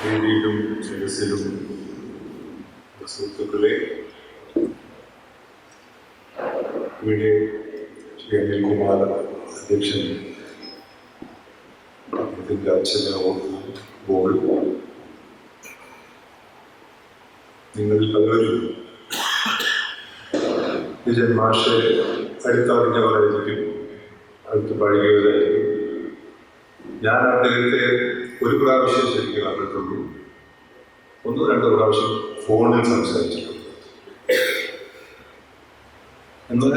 വേദിയിലും സദസ്സിലും സുഹൃത്തുക്കളെ, ഇവിടെ ശ്രീ അനിൽകുമാർ അധ്യക്ഷൻ ഇതിൻ്റെ അച്ഛനാവുമ്പോൾ നിങ്ങളിൽ പലവരും വിജയൻ മാഷെ അടുത്തറിഞ്ഞവരായിരിക്കും, അടുത്ത് പഴകിയവരായിരിക്കും. ഞാൻ അദ്ദേഹത്തെ ഒരു പ്രാവശ്യം ശരിക്കും കണ്ടിട്ടുള്ളൂ, 1-2 പ്രാവശ്യം ഫോണിൽ സംസാരിച്ചിട്ടുണ്ട്. എന്നാൽ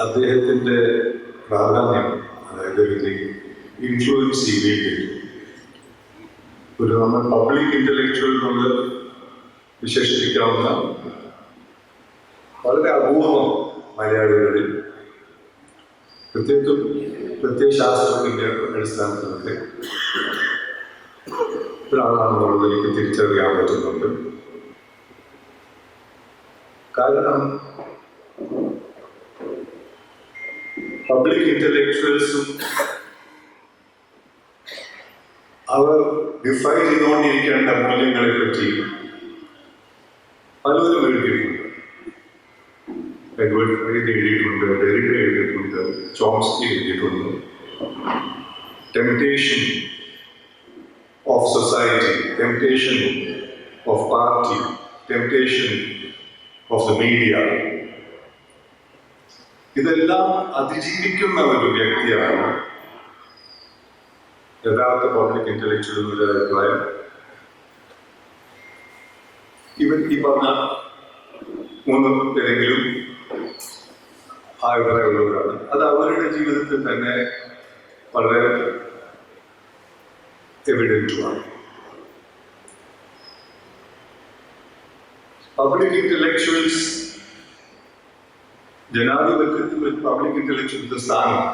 അദ്ദേഹത്തിൻ്റെ പ്രാധാന്യം, അതായത് ഇൻഫ്ലുവൻസ് ചെയ്തിട്ട് ഒരു നമ്മൾ പബ്ലിക് ഇൻ്റലക്ച്വൽ കൊണ്ട് വിശേഷിപ്പിക്കാവുന്ന വളരെ അപൂർവം മലയാളികളിൽ പ്രത്യയശാസ്ത്രത്തിൻ്റെ അടിസ്ഥാനത്തിലൊക്കെ ഒരാളാണെന്നുള്ളത് എനിക്ക് തിരിച്ചറിയാൻ പറ്റുന്നുണ്ട്. കാരണം പബ്ലിക് ഇന്റലക്ച്വൽസും അവർ ഡിഫൈൻ ചെയ്തുകൊണ്ടിരിക്കേണ്ട മൂല്യങ്ങളെ പറ്റി പലരും എഴുതിയിട്ടുണ്ട്. എഡ്വേർഡ് ഫ്രൈഡ് എഴുതിയിട്ടുണ്ട്, ഡെറിഡ എഴുതിയിട്ടുണ്ട്, ചോംസ്കി എഴുതിയിട്ടുണ്ട്. Temptation of society, temptation of party, temptation of the media, ഇതെല്ലാം അതിജീവിക്കുന്ന ഒരു വ്യക്തിയാണ് യഥാർത്ഥ പബ്ലിക് ഇന്റലക്ച്വൽ എന്നൊരു അഭിപ്രായം. ഇവൻ ഈ പറഞ്ഞ 3 പേരെങ്കിലും അഭിപ്രായമുള്ളവരാണ്. അത് അവരുടെ ജീവിതത്തിൽ തന്നെ വളരെ എവിഡൻറ്റുമാണ്. പബ്ലിക് ഇന്റലക്ച്വൽസ് ജനാധിപത്യത്തിൽ പബ്ലിക് ഇന്റലക്ച്വലിന്റെ സ്ഥാനം,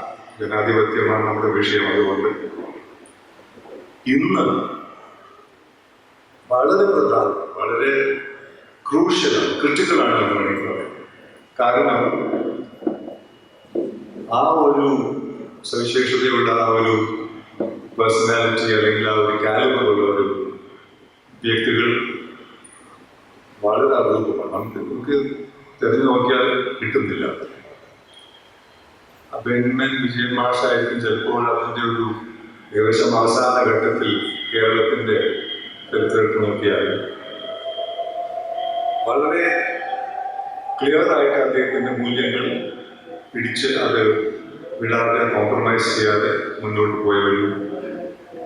ജനാധിപത്യമാണ് നമ്മുടെ വിഷയം. അതുകൊണ്ട് ഇന്ന് വളരെ പ്രധാനം, വളരെ ക്രൂഷ്യലാണ്, ക്രിട്ടിക്കലാണ് എന്ന് വേണമെങ്കിൽ പറയാം. കാരണം ആ ഒരു സവിശേഷതയുള്ള ആ ഒരു പേഴ്സണാലിറ്റി അല്ലെങ്കിൽ ആ ഒരു കാലിബറുള്ള ഒരു വ്യക്തികൾ വളരെ അപൂർവമാണ്. നമുക്ക് തെരഞ്ഞു നോക്കിയാൽ കിട്ടുന്നില്ല. അബെന്മൻ വിജയൻ മാഷായിരിക്കും ചിലപ്പോൾ അതിൻ്റെ ഒരു ഏകദേശം അവസാന ഘട്ടത്തിൽ കേരളത്തിൻ്റെ ചരിത്രത്തിൽ നോക്കിയാൽ വളരെ ക്ലിയറായിട്ട് അദ്ദേഹത്തിൻ്റെ മൂല്യങ്ങൾ പിടിച്ച് അത് വിടാതെ കോംപ്രമൈസ് ചെയ്യാതെ മുന്നോട്ട് പോയ ഒരു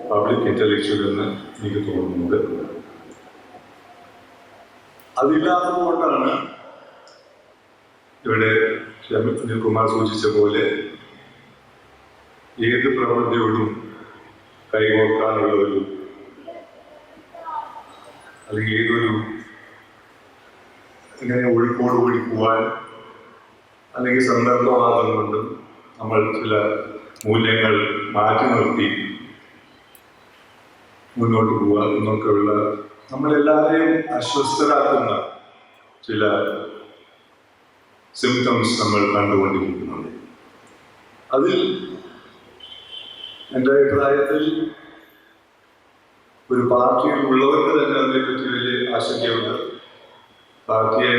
പബ്ലിക് ഇന്റലക്ച്വൽ എന്ന് എനിക്ക് തോന്നുന്നത്. അതില്ലാത്തതുകൊണ്ടാണ് ഇവിടെ അനിൽകുമാർ സൂചിച്ച പോലെ ഏത് പ്രവൃത്തിയോടും കൈകോർക്കാനുള്ള ഒരു, അല്ലെങ്കിൽ ഏതൊരു ഇങ്ങനെ ഒഴുക്കോടുകൂടി പോവാൻ, അല്ലെങ്കിൽ സന്ദർഭവാദം കൊണ്ടും നമ്മൾ ചില മൂല്യങ്ങൾ മാറ്റി നിർത്തി മുന്നോട്ട് പോവുക എന്നൊക്കെയുള്ള നമ്മളെല്ലാവരെയും അസ്വസ്ഥരാക്കുന്ന ചില സിംറ്റംസ് നമ്മൾ കണ്ടുകൊണ്ടിരിക്കുന്നുണ്ട്. അതിൽ എൻ്റെ അഭിപ്രായത്തിൽ ഒരു പാർട്ടിയിൽ ഉള്ളവർക്ക് തന്നെ അതിനെപ്പറ്റി വലിയ ആശങ്കയുണ്ട്. പാർട്ടിയെ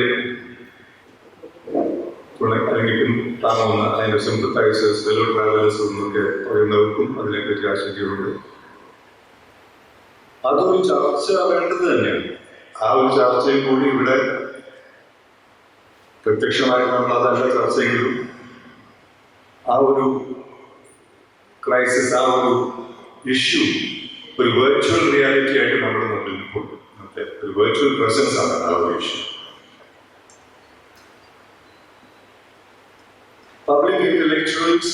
അല്ലെങ്കിൽ താങ്ങുന്ന അതിൻ്റെ സിംപത്തൈസേഴ്സ്, ഫെലോ ട്രാവലേഴ്സ് എന്നൊക്കെ പറയുന്നവർക്കും അതിനെപ്പറ്റി ആശങ്കയുണ്ട്. അതൊരു ചർച്ച വേണ്ടത് തന്നെയാണ്. ആ ഒരു ചർച്ചയിൽ കൂടി ഇവിടെ പ്രത്യക്ഷമായി നമ്മളതല്ല ചർച്ചയെങ്കിലും ആ ഒരു ക്രൈസിസ്, ആ ഒരു ഇഷ്യൂ ഒരു വെർച്വൽ റിയാലിറ്റി ആയിട്ട് നമ്മുടെ മുമ്പിൽ നിൽക്കുന്നു. ഒരു വെർച്വൽ പ്രസൻസ് ആണ് ആ ഒരു issue. Public intellectuals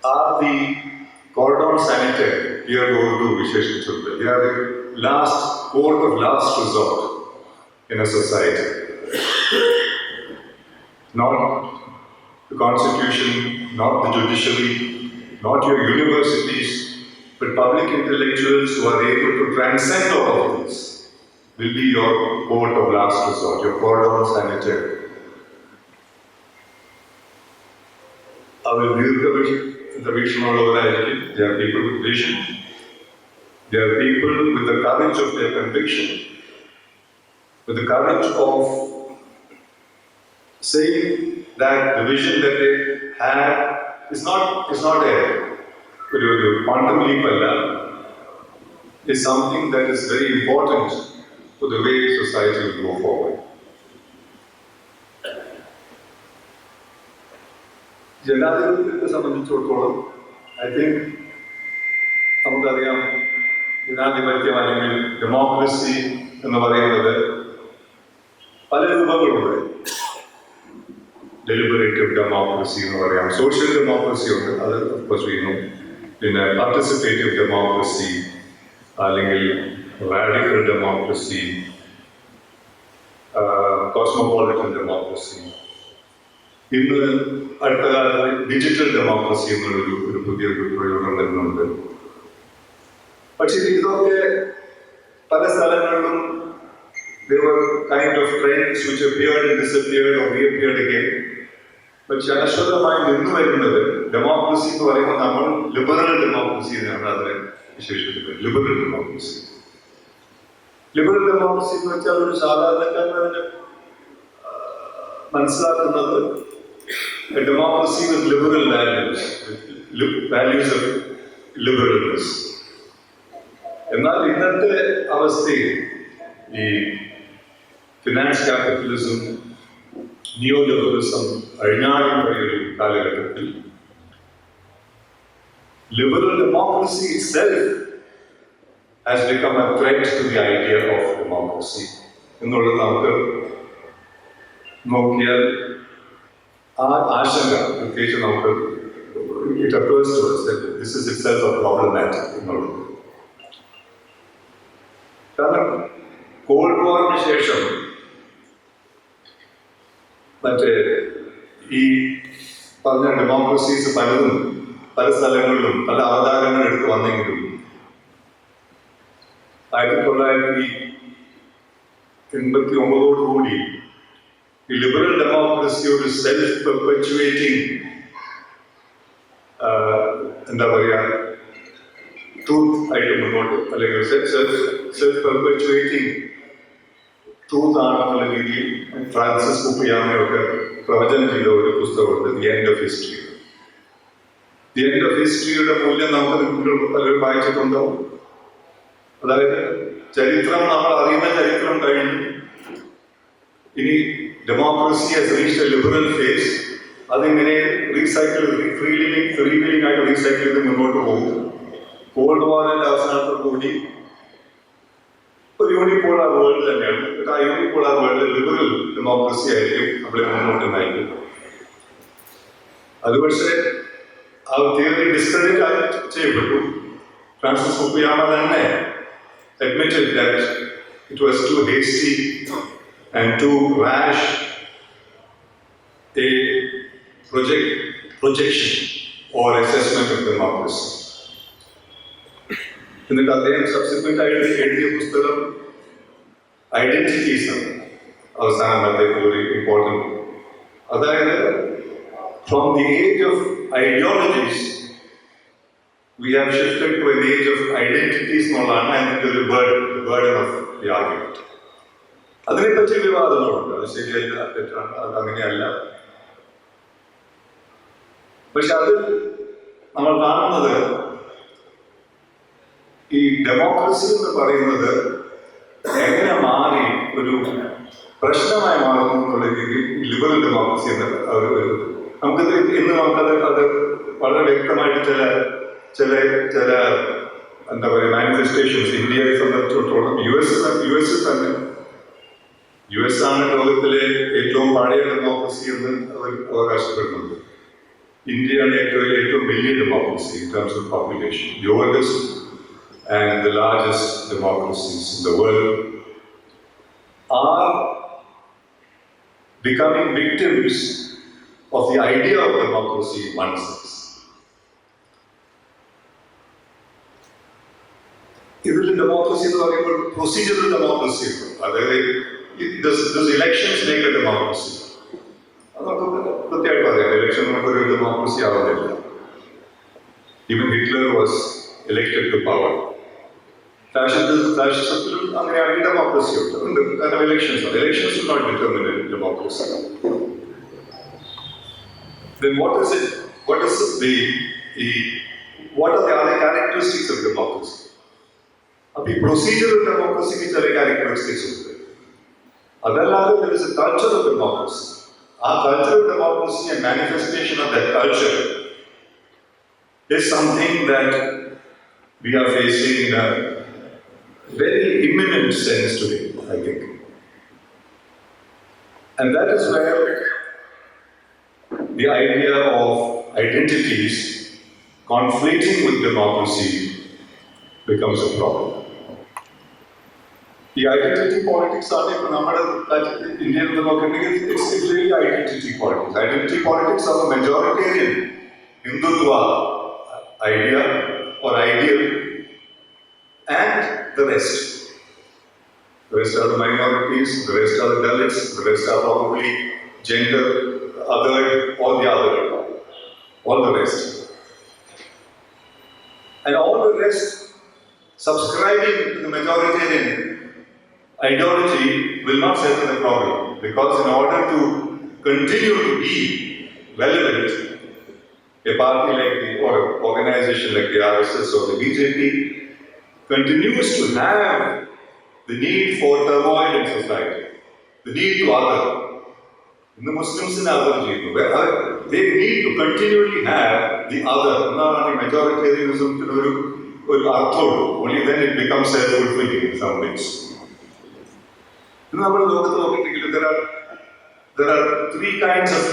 are the cordon sanitaire. Here go to Visheshwar. They are the last court of last resort in a society. Not the constitution, not the judiciary, not your universities, but public intellectuals who are able to transcend all of this will be your court of last resort, your cordon sanitaire. അവർ the വീക്ഷണമുള്ളവരായിരിക്കും. They are people with vision. They are people with the courage of their conviction, with the courage of saying that the vision that they have is not a quantum leap alla, is something that is very important for the way society will go forward. ജനാധിപത്യത്തെ സംബന്ധിച്ചിടത്തോളം I think നമുക്കറിയാം, ജനാധിപത്യം അല്ലെങ്കിൽ democracy എന്ന് പറയുന്നത് പല രൂപങ്ങളുണ്ട്. ഡെലിബറേറ്റീവ് democracy എന്ന് പറയാം, സോഷ്യൽ ഡെമോക്രസി ഉണ്ട്, അത് ഓഫ്കോഴ്സ് വീണു. പിന്നെ പാർട്ടിസിപ്പേറ്റീവ് ഡെമോക്രസി, അല്ലെങ്കിൽ റാഡിക്കൽ ഡെമോക്രസി, കോസ്മോപോളിറ്റൻ ഡെമോക്രസി. ഇന്ന് അടുത്ത കാലത്ത് ഡിജിറ്റൽ ഡെമോക്രസി എന്നുള്ളൊരു പുതിയൊരു പ്രയോഗം വരുന്നുണ്ട്. പക്ഷേ ഇതൊക്കെ പല സ്ഥലങ്ങളിലും there were kind of trends which appeared and disappeared or reappeared again. പക്ഷെ അനശ്വരമായി നിന്ന് വരുന്നത് ഡെമോക്രസി എന്ന് പറയുമ്പോൾ നമ്മൾ ലിബറൽ ഡെമോക്രസി എന്നാണ് അതിനെ വിശേഷിപ്പിക്കുന്നത്. ലിബറൽ ഡെമോക്രസി എന്ന് വെച്ചാൽ ഒരു സാധാരണക്കാരൻ അതിനെ മനസ്സിലാക്കുന്നത് democracy with liberal values of liberalness. എന്നാൽ ഇന്നത്തെ അവസ്ഥയിൽ ഈ ഫിനാൻസ് ക്യാപിറ്റലിസം, നിയോ ലിബറലിസം അഴിഞ്ഞാടിപ്പോയ ഒരു കാലഘട്ടത്തിൽ liberal democracy itself has become a threat to the idea of democracy എന്നുള്ളത് നമുക്ക് നോക്കിയാൽ ആ ആശങ്ക പ്രത്യേകിച്ച് നമുക്ക് it occurs to us that this is itself a problematic എന്നുള്ളത്. കാരണം കോൾഡ് വാറിന് ശേഷം മറ്റേ ഈ പറഞ്ഞ ഡെമോക്രസീസ് പലതും പല സ്ഥലങ്ങളിലും പല അവതാരങ്ങൾ എടുത്ത് വന്നെങ്കിലും 1989 ഈ ലിബറൽ ഡെമോക്രസി ഒരു സെൽഫ് പെർപെച്യുവേറ്റിംഗ് എന്താ പറയുക ട്രൂത്ത് ആയിട്ട് മുന്നോട്ട്, അല്ലെങ്കിൽ സെൽഫ് പെർപെച്യുവേറ്റിംഗ് ട്രൂത്ത് ആണെന്നുള്ള രീതിയിൽ ഫ്രാൻസിസ് ഫുക്കുയാമയൊക്കെ പ്രവചനം ചെയ്ത ഒരു പുസ്തകമുണ്ട്, the end of history. The end of ഹിസ്റ്ററിയുടെ മൂല്യം നമുക്ക് പലരും വായിച്ചിട്ടുണ്ടാവും. അതായത് ചരിത്രം, നമ്മൾ അറിയുന്ന ചരിത്രം കഴിഞ്ഞു, ഇനി democracy has reached a liberal phase. അതിങ്ങനെ ഫ്രീ ലിവിംഗ് ആയിട്ട് റീസൈക്കിൾ ചെയ്ത് മുന്നോട്ട് പോകും. കോൾഡ് വാറിന്റെ അവസാനത്തോടുകൂടി ഒരു യൂണിപോളാർ വേൾഡ് തന്നെയാണ്. ആ യൂണിപോളാർ വേൾഡ് ലിബറൽ ഡെമോക്രസി ആയിരിക്കും നമ്മളെ മുന്നോട്ട് നയിക്കുന്നത്. അത് പക്ഷേ ആ തിയറി ഡിസ്ക്രെഡിറ്റ് ചെയ്യപ്പെട്ടു. ഫ്രാൻസിസ് ഫുക്കുയാമ തന്നെ admitted that it was too hasty and too rash a projection or assessment of democracy. എന്നിട്ട് അദ്ദേഹം സബ്സിക്വന്റ് ആയിട്ട് എഴുതിയ പുസ്തകം ഐഡന്റിറ്റീസ് ആണ്. അവസാനം അദ്ദേഹത്തിന് ഒരു ഇമ്പോർട്ടൻറ്റ്, അതായത് from the age of ideologies we have shifted to an age of identities എന്നുള്ളതാണ് അതിൻ്റെ ഒരു burden of the argument. അതിനെപ്പറ്റി വിവാദങ്ങളുണ്ട്, അത് ശരിയല്ല തെറ്റാണ്, അത് അങ്ങനെയല്ല. പക്ഷെ അത് നമ്മൾ കാണുന്നത് ഈ ഡെമോക്രസി എന്ന് പറയുന്നത് എങ്ങനെ മാറി ഒരു പ്രശ്നമായി മാറുന്നു എന്നുള്ള രീതിയിൽ ലിബറൽ ഡെമോക്രസി എന്ന് നമുക്കത് ഇന്ന് അത് വളരെ വ്യക്തമായിട്ട് ചില എന്താ പറയുക മാനിഫെസ്റ്റേഷൻസ് ഇന്ത്യയെ സംബന്ധിച്ചിടത്തോളം യു എസ് ആണ് ലോകത്തിലെ ഏറ്റവും പഴയ ഡെമോക്രസി എന്ന് അവർ അവകാശപ്പെടുന്നുണ്ട്. ഇന്ത്യയാണ് ഏറ്റവും വലിയ democracy in terms of population. The oldest and the largest democracies in the world are becoming victims of the idea of democracy in one sense. ഇതിൽ ഡെമോക്രസി എന്ന് പറയുമ്പോൾ പ്രൊസീജിയറൽ ഡെമോക്രസി ഉണ്ട്. അതായത് ഇലക്ഷൻസ് മേക്ക് എ ഡെമോക്രസി. അത് നമുക്ക് കൃത്യമായിട്ട് പറയാം, election നമുക്കൊരു ഡെമോക്രസി ആവുന്നില്ല. Even Hitler was elected to power. Fascism, democracy. Elections will not determine democracy. Then what is it? What are the other characteristics of democracy? Procedural democracy is a characteristics of it. There is a culture of democracy. Our culture of democracy and manifestation of that culture is something that we are facing in a very imminent sense today, I think. And that is where the idea of identities conflicting with democracy becomes a problem. The identity politics are Indian democracy, it's really identity politics. Identity politics are the majoritarian Hindutva idea or ideal, and the rest. The rest are the minorities, the rest are the Dalits, the rest are probably gender, other, all the rest. And all the rest subscribing to the majoritarian ideology will not settle the problem, because in order to continue to be relevant, a party like or an organization like the RSS or the BJP continues to have the need for turmoil in society, the need to other. In the Muslims in other, they need to continually have the other, not only majoritarianism, only then it becomes self-fulfilling in some ways. There are three kinds of,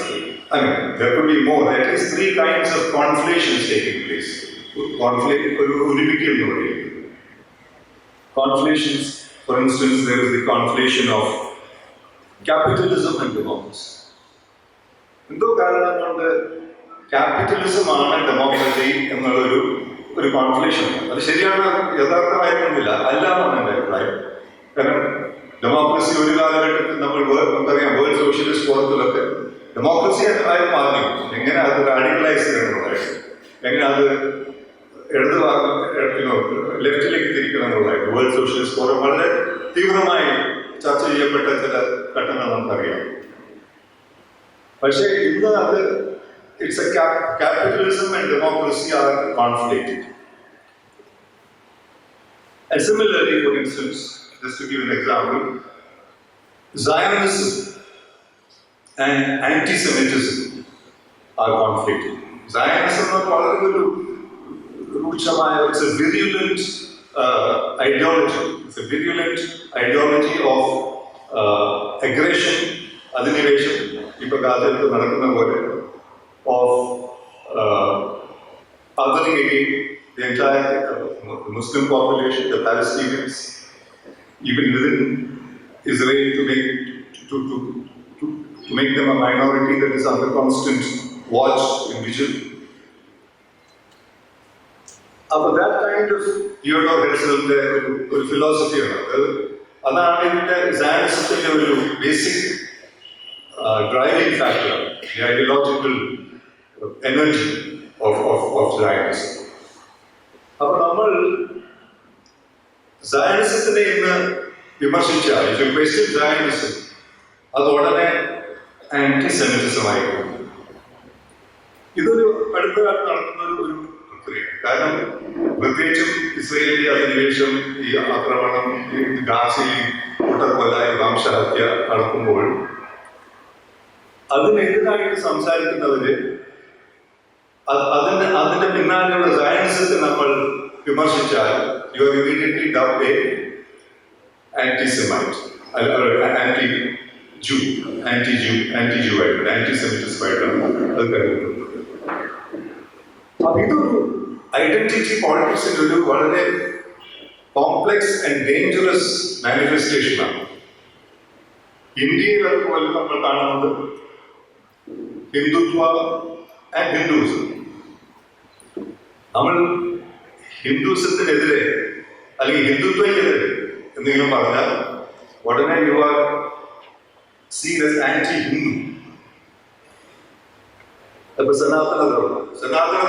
there could be more, at least three kinds of conflations taking place. Conflations, for instance, there is the conflation of capitalism and democracy. Capitalism and democracy ഒരു കോൺഫ്ലിക്ഷൻ അത് ശരിയാണ്, യഥാർത്ഥമായിരുന്നില്ല അല്ല എന്നാണ് എൻ്റെ അഭിപ്രായം. കാരണം democracy ഒരു കാലഘട്ടത്തിൽ നമുക്കറിയാം വേൾഡ് സോഷ്യലിസ്റ്റ് ഫോറത്തിലൊക്കെ ഡെമോക്രസി ആയി മാറി. എങ്ങനെ അത് റാഡിക്കലൈസ് ചെയ്യണമെന്നുള്ളതായിരുന്നു, എങ്ങനെ അത് ലെഫ്റ്റിലേക്ക് തിരിക്കണം എന്നുള്ളതായിരുന്നു. വേൾഡ് സോഷ്യലിസ്റ്റ് ഫോറം വളരെ തീവ്രമായി ചർച്ച ചെയ്യപ്പെട്ട ചില ഘട്ടങ്ങൾ നമുക്കറിയാം. പക്ഷേ ഇന്ന് അത് capitalism and democracy are conflicted. And similarly, for instance, just to give an example, Zionism and anti-Semitism are conflicted. Zionism it's a virulent ideology. It's a virulent ideology of aggression, adhinivation, of othering again the entire Muslim population, the Palestinians, even within Israel, to make them a minority that is under constant watch and vigil. But that kind of Theodore Herzl's philosophy, that's Zionism's basic driving factor, the ideological energy of Zionism. അപ്പോൾ നമ്മൾ സയൻസിനെ ഇന്ന് വിമർശിച്ചാൽ, if you question Zionism, അത് ഉടനെ antisemitism ആയിരിക്കും. ഇതൊരു അടുത്ത കാലത്ത് നടക്കുന്ന ഒരു പ്രക്രിയ. കാരണം പ്രത്യേകിച്ചും ഇസ്രയേലി അധിനിവേശം, ഈ ആക്രമണം, ഗാസയിൽ കൂട്ടക്കൊല, വംശഹത്യ നടക്കുമ്പോൾ അതിനെതിരായിട്ട് സംസാരിക്കുന്നവര് അതിന്റെ പിന്നാലെയുള്ള സയൻസത്തെ നമ്മൾ വിമർശിച്ചാൽ you are immediately dubbed a antisemite, anti Jew ആയിട്ട്, ആന്റിസെമിറ്റിസം ആയിട്ടാണ് അത് കരുതുന്നത്. അപ്പൊ ഇതൊരു ഐഡന്റിറ്റി പോളിറ്റിക്സിന്റെ ഒരു വളരെ കോംപ്ലെക്സ് ആൻഡ് ഡേഞ്ചറസ് മാനിഫെസ്റ്റേഷനാണ്. ഇന്ത്യയിൽ അതുപോലെ നമ്മൾ കാണുന്നത് ഹിന്ദുത്വ ആൻഡ് ഹിന്ദുയിസം. നമ്മൾ ഹിന്ദുയിസത്തിനെതിരെ അല്ലെങ്കിൽ ഹിന്ദുത്വയ്ക്കെതിരെ എന്തെങ്കിലും പറഞ്ഞാൽ ഉടനെ you are seen as anti Hindu. അപ്പൊ സനാതന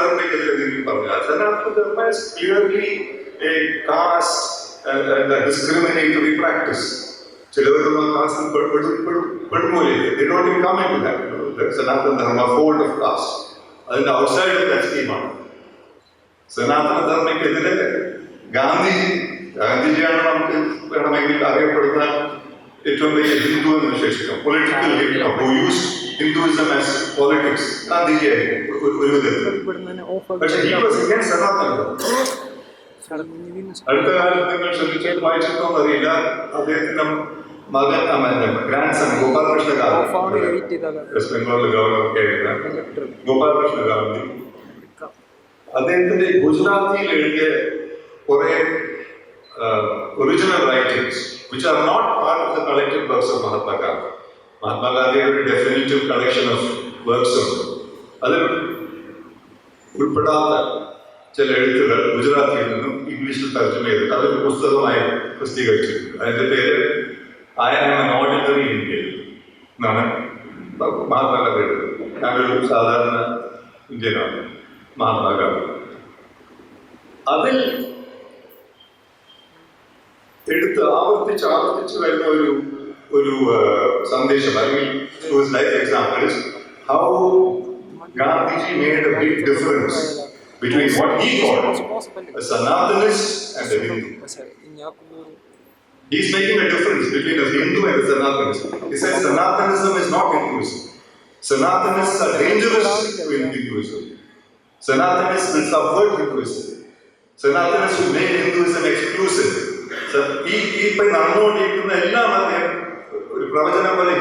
ധർമ്മയ്ക്കെതിരെ എന്തെങ്കിലും പറഞ്ഞാൽ സനാതന ധർമ്മ is clearly a caste and a discriminatory practice. ചിലവരൊന്നും ആ കാസ്റ്റിൽ പെടുമ്പോലേ they don't even come into that. The സനാതന ധർമ്മ fold of caste. അതിന്റെ ഔട്ട്സൈഡ് ഓഫ് ദാറ്റ് സ്കീമാണ്. സനാതന ധർമ്മയ്ക്കെതിരെ ഗാന്ധിജിയാണ് നമുക്ക് വേണമെങ്കിൽ അറിയപ്പെടുന്ന ഏറ്റവും വലിയ ഹിന്ദു എന്ന് വിശേഷിക്കാം. Political who use Hinduism as politics Gandhiji ആയിരിക്കും ഒരു വിധത്തിൽ. പക്ഷെ he was against സനാതന ധർമ്മം. അടുത്ത കാലത്ത് നിങ്ങൾ ശ്രദ്ധിച്ചാൽ വായിച്ചിട്ടോന്ന് അറിയില്ല, അദ്ദേഹത്തിന്റെ മകൻ grandson Gopalkrishna Gandhi, west ബംഗാളിലെ ഗവർണർ ഒക്കെ ആയിരുന്ന ഗോപാലകൃഷ്ണ ഗാന്ധി, അദ്ദേഹത്തിന്റെ ഗുജറാത്തിയിൽ എഴുതിയ കുറെ original writings which are not part of the collected works of Mahatma Gandhi. Mahatma Gandhi had a definitive collection of works ഉണ്ട്. അതിൽ ഉൾപ്പെടാത്ത ചില എഴുത്തുകൾ ഗുജറാത്തിയിൽ നിന്നും ഇംഗ്ലീഷിൽ തർജ്ജമ ചെയ്തിട്ട് അതൊരു പുസ്തകമായി പ്രസിദ്ധീകരിച്ചിട്ടുണ്ട്. അതിന്റെ പേര് I am an ordinary Indian എന്നാണ് മഹാത്മാഗാന്ധി എഴുതുന്നത്. ഞാനൊരു സാധാരണ ഇന്ത്യനാണ് മഹാത്മാഗാന്ധി. അതിൽ എടുത്ത് ആവർത്തിച്ച് വരുന്ന ഒരു സന്ദേശം അല്ലെങ്കിൽ life example is how Gandhiji made a big difference between what he called a Sanatanist and a Hindu. He is making a difference between a Hindu and a Sanatanist. He said Sanatanism is not Hinduism. Sanatanists are dangerous to Hinduism. Sanatanists will subvert Hinduism. Sanatanists will make Hinduism exclusive. ഈ നടന്നുകൊണ്ടിരിക്കുന്ന എല്ലാം അദ്ദേഹം ഒരു പ്രവചനം പോലെ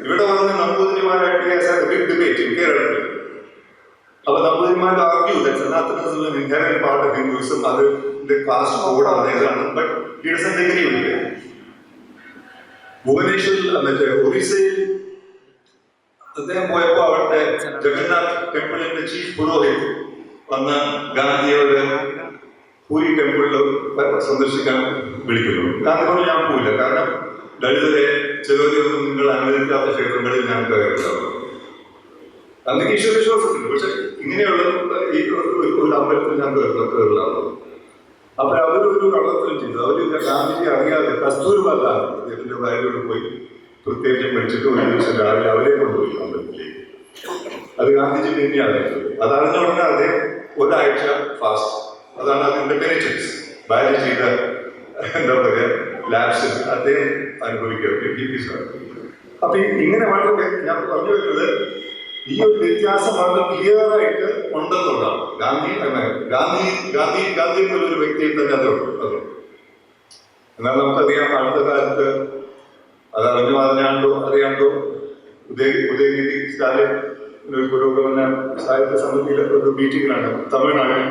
ഇവിടെ വന്ന് നമ്പൂതിരിമാരായിട്ട് big debate കേരളത്തിൽ. അപ്പൊ നമ്പൂതിരിമാർ argue that Sanatanism is an inherent part of Hinduism. അത് കാസ്റ്റ് കോഡ് അതേതാണ്. But he doesn't agree with it. ഭുവനേശ്വരിൽ മറ്റേ ഒറീസയിൽ അദ്ദേഹം പോയപ്പോ അവിടുത്തെ ജഗന്നാഥ് ടെമ്പിളിന്റെ ചീഫ് പുരോഹിത് വന്ന് ഗാന്ധിയോട് പൂരി ടെമ്പിളിൽ സന്ദർശിക്കാൻ വിളിക്കുന്നു. ഗാന്ധി പറഞ്ഞു ഞാൻ പോയില്ല, കാരണം ദളിതരെ ചിലവരെയൊന്നും നിങ്ങൾ അനുവദിക്കാത്ത ക്ഷേത്രങ്ങളിൽ ഞാൻ കയറിയിട്ടുണ്ടാവും. ഗാന്ധിക്ക് ഈശ്വര വിശ്വാസത്തില്ല, പക്ഷെ ഇങ്ങനെയുള്ള ഈ ഒരു അമ്പലത്തിൽ ഞാൻ കയറില്ലാവും. അപ്പൊ അവരൊരു കള്ളത്തിലും ചെയ്തു. അവര് ഗാന്ധിജി അറിയാതെ കസ്തൂർബാല അദ്ദേഹത്തിന്റെ ഭാര്യയോട് പോയി പ്രത്യേകിച്ച് പഠിച്ചിട്ട് ഒരു ദിവസം രാവിലെ അവരെ കൊണ്ടുപോയി അമ്പലത്തിലേക്ക്. അത് ഗാന്ധിജി പിന്നെയാണ് അറിയുന്നത്. അതറിഞ്ഞ ഉടനെ അദ്ദേഹം ഒരാഴ്ച ഫാസ്റ്റ്. അതാണ് അതിന്റെ ബെനിഫിറ്റ്സ്. ഭാര്യ ചെയ്ത എന്താ പറയുക ലാബ്സ് അദ്ദേഹം അനുഭവിക്കുക. അപ്പൊ ഇങ്ങനെ വളരെ ഞാൻ പറഞ്ഞു വരുന്നത് ഈ ഒരു വ്യത്യാസം വളരെ ക്ലിയർ ആയിട്ട് ഉണ്ടെന്നുള്ളതാണ്. ഗാന്ധി പോലൊരു വ്യക്തിയിൽ തന്നെ അതുണ്ട്. എന്നാൽ നമുക്കറിയാം അടുത്ത കാലത്ത് അത് അറിയാണ്ടോ ഉദയനിധി സ്റ്റാലിൻ ഒരു പുരോഗമന സാഹിത്യ സമിതിയിലെ ഒരു മീറ്റിംഗിലാണ് തമിഴ്നാട്ടിൽ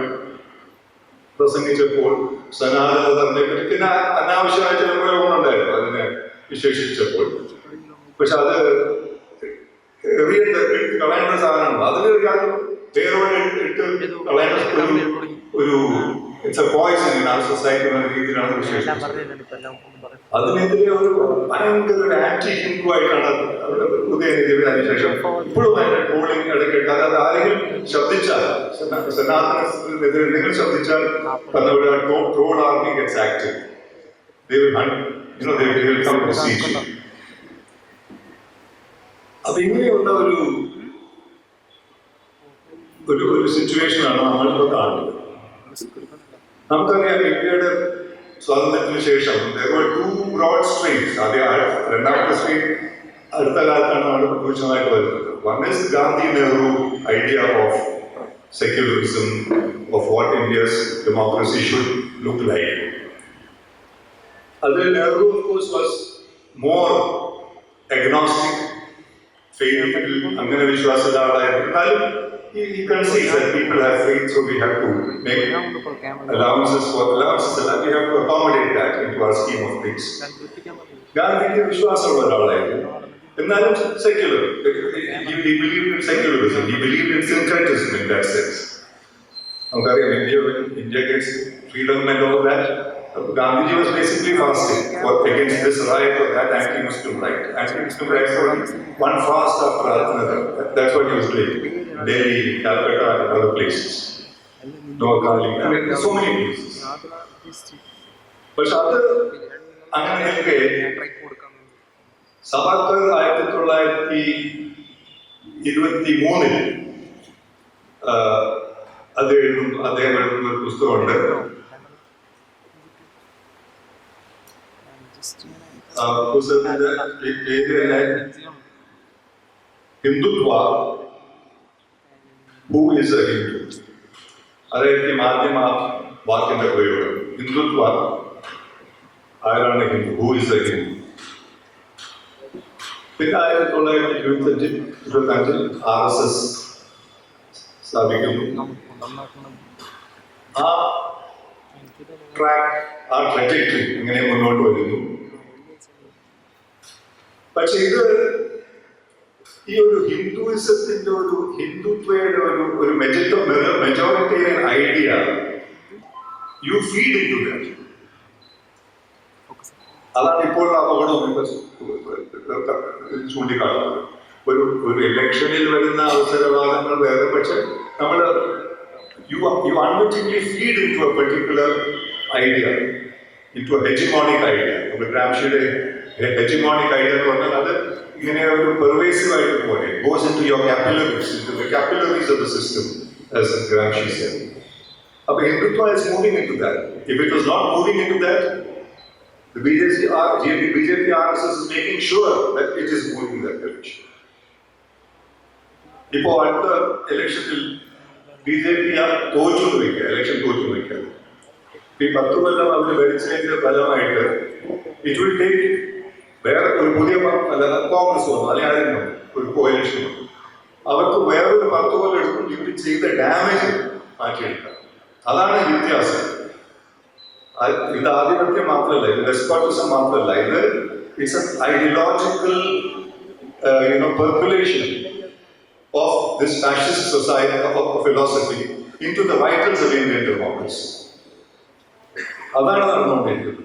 പ്രസംഗിച്ചപ്പോൾ സനാതന ധർമ്മത്തെപ്പറ്റി പിന്നെ അനാവശ്യമായ ചില പ്രയോഗങ്ങളുണ്ടായിരുന്നു അതിനെ വിശേഷിച്ചപ്പോൾ. പക്ഷെ അത് കളയേണ്ട സാധനമാണ്. അതിൽ പേരോട് ഇട്ട് കളയേണ്ട ഒരു it's a poison in our society എന്ന രീതിയിലാണ് വിശേഷിച്ചത്. അതിനെതിരെ ഒരു ഭയങ്കര ഒരു ആന്റി ഹിന്ദു ആയിട്ടാണ് ഉദയനിധി അതിനുശേഷം ഇപ്പോഴും അതിന്റെ ട്രോളിംഗ് ഇടയ്ക്കിട്ട്. അതായത് ആരെങ്കിലും ശബ്ദിച്ചാൽ സനാതനത്തിനെതിരെ എന്തെങ്കിലും ശബ്ദിച്ചാൽ troll army gets active. They will come to siege. അപ്പൊ ഇങ്ങനെയുള്ള ഒരു സിറ്റുവേഷനാണ് നമ്മളിപ്പോ കാണുന്നത്. നമുക്കറിയാം ഇന്ത്യയുടെ സ്വാതന്ത്ര്യത്തിന് ശേഷം there were two broad streams. രണ്ടാമത്തെ സ്ട്രീം അടുത്ത കാലത്താണ് നമ്മൾ ഭൂഷണമായിട്ട് വരുന്നത്. One is Gandhi-Nehru idea of secularism, of what India's democracy should look like. Although Nehru, of course, was more agnostic, faithful, അങ്ങനെ വിശ്വാസമുള്ള ആളായിരുന്നു. He concedes that people have faith, so we have to make allowances. We have to accommodate that into our scheme of things. ഗാന്ധിക്ക് വിശ്വാസമുള്ള ഒരാളായിരുന്നു. എന്നാലും secular. He believed in secularism. He believed in syncretism in that sense. നമുക്കറിയാം India gets freedom and all that. Gandhiji was basically fasting against this riot or that anti-Muslim right. Anti-Muslim right for one fast after another. That's what he was doing. Delhi, Calcutta, and other places. Noakhali, I mean, so many places. പക്ഷെ അത് അങ്ങനെ നിൽക്കെ സവർക്കർ 1923 അദ്ദേഹം എഴുതുന്ന ഒരു പുസ്തകമുണ്ട്. പുസ്തകത്തിന്റെ പേര് തന്നെ Hindutva, who is A Hindu. അതായിരിക്കും ആദ്യം ആ വാക്കിന്റെ പ്രയോഗം. ഹിന്ദുത്വ, ആരാണ് Hindu, who is A Hindu. പിന്നെ 1925 RSS സ്ഥാപിക്കുന്നു. ആ ട്രാക്ക്, ആ ട്രജക്ടറി ഇങ്ങനെ മുന്നോട്ട് വരുന്നു. പക്ഷെ ഇത് ഈ ഒരു ഹിന്ദുയിസത്തിന്റെ ഒരു ഹിന്ദുത്വയുടെ ഒരു majoritarian idea, you feed in to that. അതാണ് ഇപ്പോൾ അപകടം ചൂണ്ടിക്കാട്ടുന്നത്. ഒരു ഇലക്ഷനിൽ വരുന്ന അവസരവാദങ്ങൾ വേറെ, പക്ഷെ നമ്മൾ you unwittingly feed in to a particular idea, in to a hegemonic idea. നമ്മൾ ഗ്രാംഷിയുടെ ഹെജിമോണിക് ഐഡിയ എന്ന് പറഞ്ഞാൽ അത് ഇങ്ങനെ ഒരു പെർവേസീവ് ആയിട്ട് പോലെ goes into your capillaries, into the capillaries of the system, as Gramsci said. But Hindutva is moving into that. If it was not moving into that, the BJP RSS is making sure that it is moving in that direction. ഇപ്പോൾ അടുത്ത ഇലക്ഷനിൽ BJP election തോറ്റു വയ്ക്കുക. ഈ 10 കൊല്ലം അവർ ഭരിച്ചതിന്റെ ഫലമായിട്ട് it will take വേറെ ഒരു പുതിയ കോൺഗ്രസ് വന്നു, അല്ലെങ്കിൽ ഒരു കോalition വന്നു. അവർക്ക് വേറൊരു 10 കൊല്ലം എടുക്കും ഇവർ ചെയ്ത ഡാമേജ് മാറ്റിയെടുക്കാം. അതാണ് വ്യത്യാസം. ഇത് ആധിപത്യം മാത്രമല്ല, ഇത് ഡെസ്പോട്ടിസം മാത്രമല്ല, ഇത് it's an ideological percolation of this fascist society of philosophy into the vitals of Indian democracy. അതാണ് നടന്നുകൊണ്ടിരിക്കുന്നത്.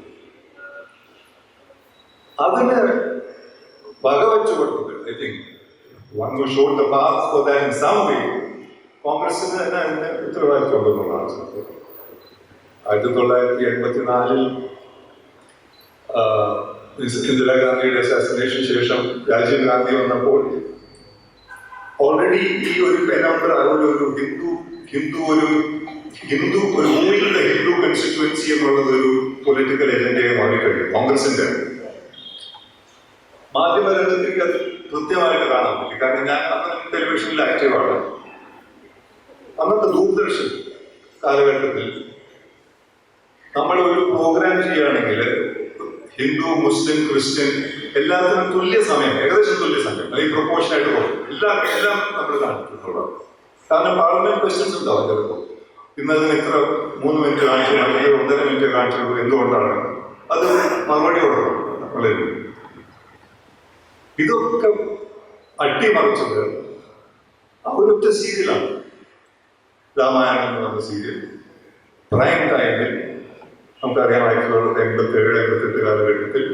അതിന് വകവെച്ചുകൊടുത്തത്, I think one who showed the path for that in some way, കോൺഗ്രസിന് തന്നെ അതിന് ഉത്തരവാദിത്വം ഉണ്ടെന്നുള്ളതാണ് സത്യം. 1984 ഇന്ദിരാഗാന്ധിയുടെ അസാസിനേഷൻ ശേഷം രാജീവ് ഗാന്ധി വന്നപ്പോൾ ഓൾറെഡി ഈ ഒരു പെനംബ്ര, ഒരു ഹിന്ദു കൺസ്റ്റിറ്റ്യുവൻസി എന്നുള്ളത് ഒരു പൊളിറ്റിക്കൽ എജൻഡയെ മാറിക്കഴിഞ്ഞു. കോൺഗ്രസിന്റെ മാധ്യമരംഗത്തേക്ക് അത് കൃത്യമായിട്ട് കാണാൻ പറ്റി. കാരണം ഞാൻ അന്ന് ടെലിവിഷനിൽ ആക്റ്റീവാണ്. അന്നത്തെ ദൂരദർശൻ കാലഘട്ടത്തിൽ നമ്മൾ ഒരു പ്രോഗ്രാം ചെയ്യുകയാണെങ്കിൽ ഹിന്ദു, മുസ്ലിം, ക്രിസ്ത്യൻ എല്ലാത്തിനും തുല്യ സമയം, ഏകദേശം തുല്യ സമയം, അല്ലെങ്കിൽ പ്രൊപ്പോർഷനായിട്ട് പോകും. എല്ലാം നമ്മൾ കാണിച്ചിട്ടുള്ളത്. കാരണം പാർലമെന്റ് ക്വസ്റ്റ്യൻസ് ഉണ്ടാവും ചിലപ്പോൾ. ഇന്നതിന് ഇത്ര 3 മിനിറ്റ് കാണിച്ചു, അല്ലെങ്കിൽ 1.5 മിനിറ്റ് കാണിച്ചത് എന്തുകൊണ്ടാണ്, അത് മറുപടി കൊടുക്കണം നമ്മളെ. ഇതൊക്കെ അട്ടിമറിച്ചത് ഒരൊറ്റ സീരിയലാണ്. രാമായണം എന്ന് പറഞ്ഞ സീരിയൽ പ്രൈം ടൈമിൽ നമുക്കറിയാം 1987-88 കാലഘട്ടത്തിൽ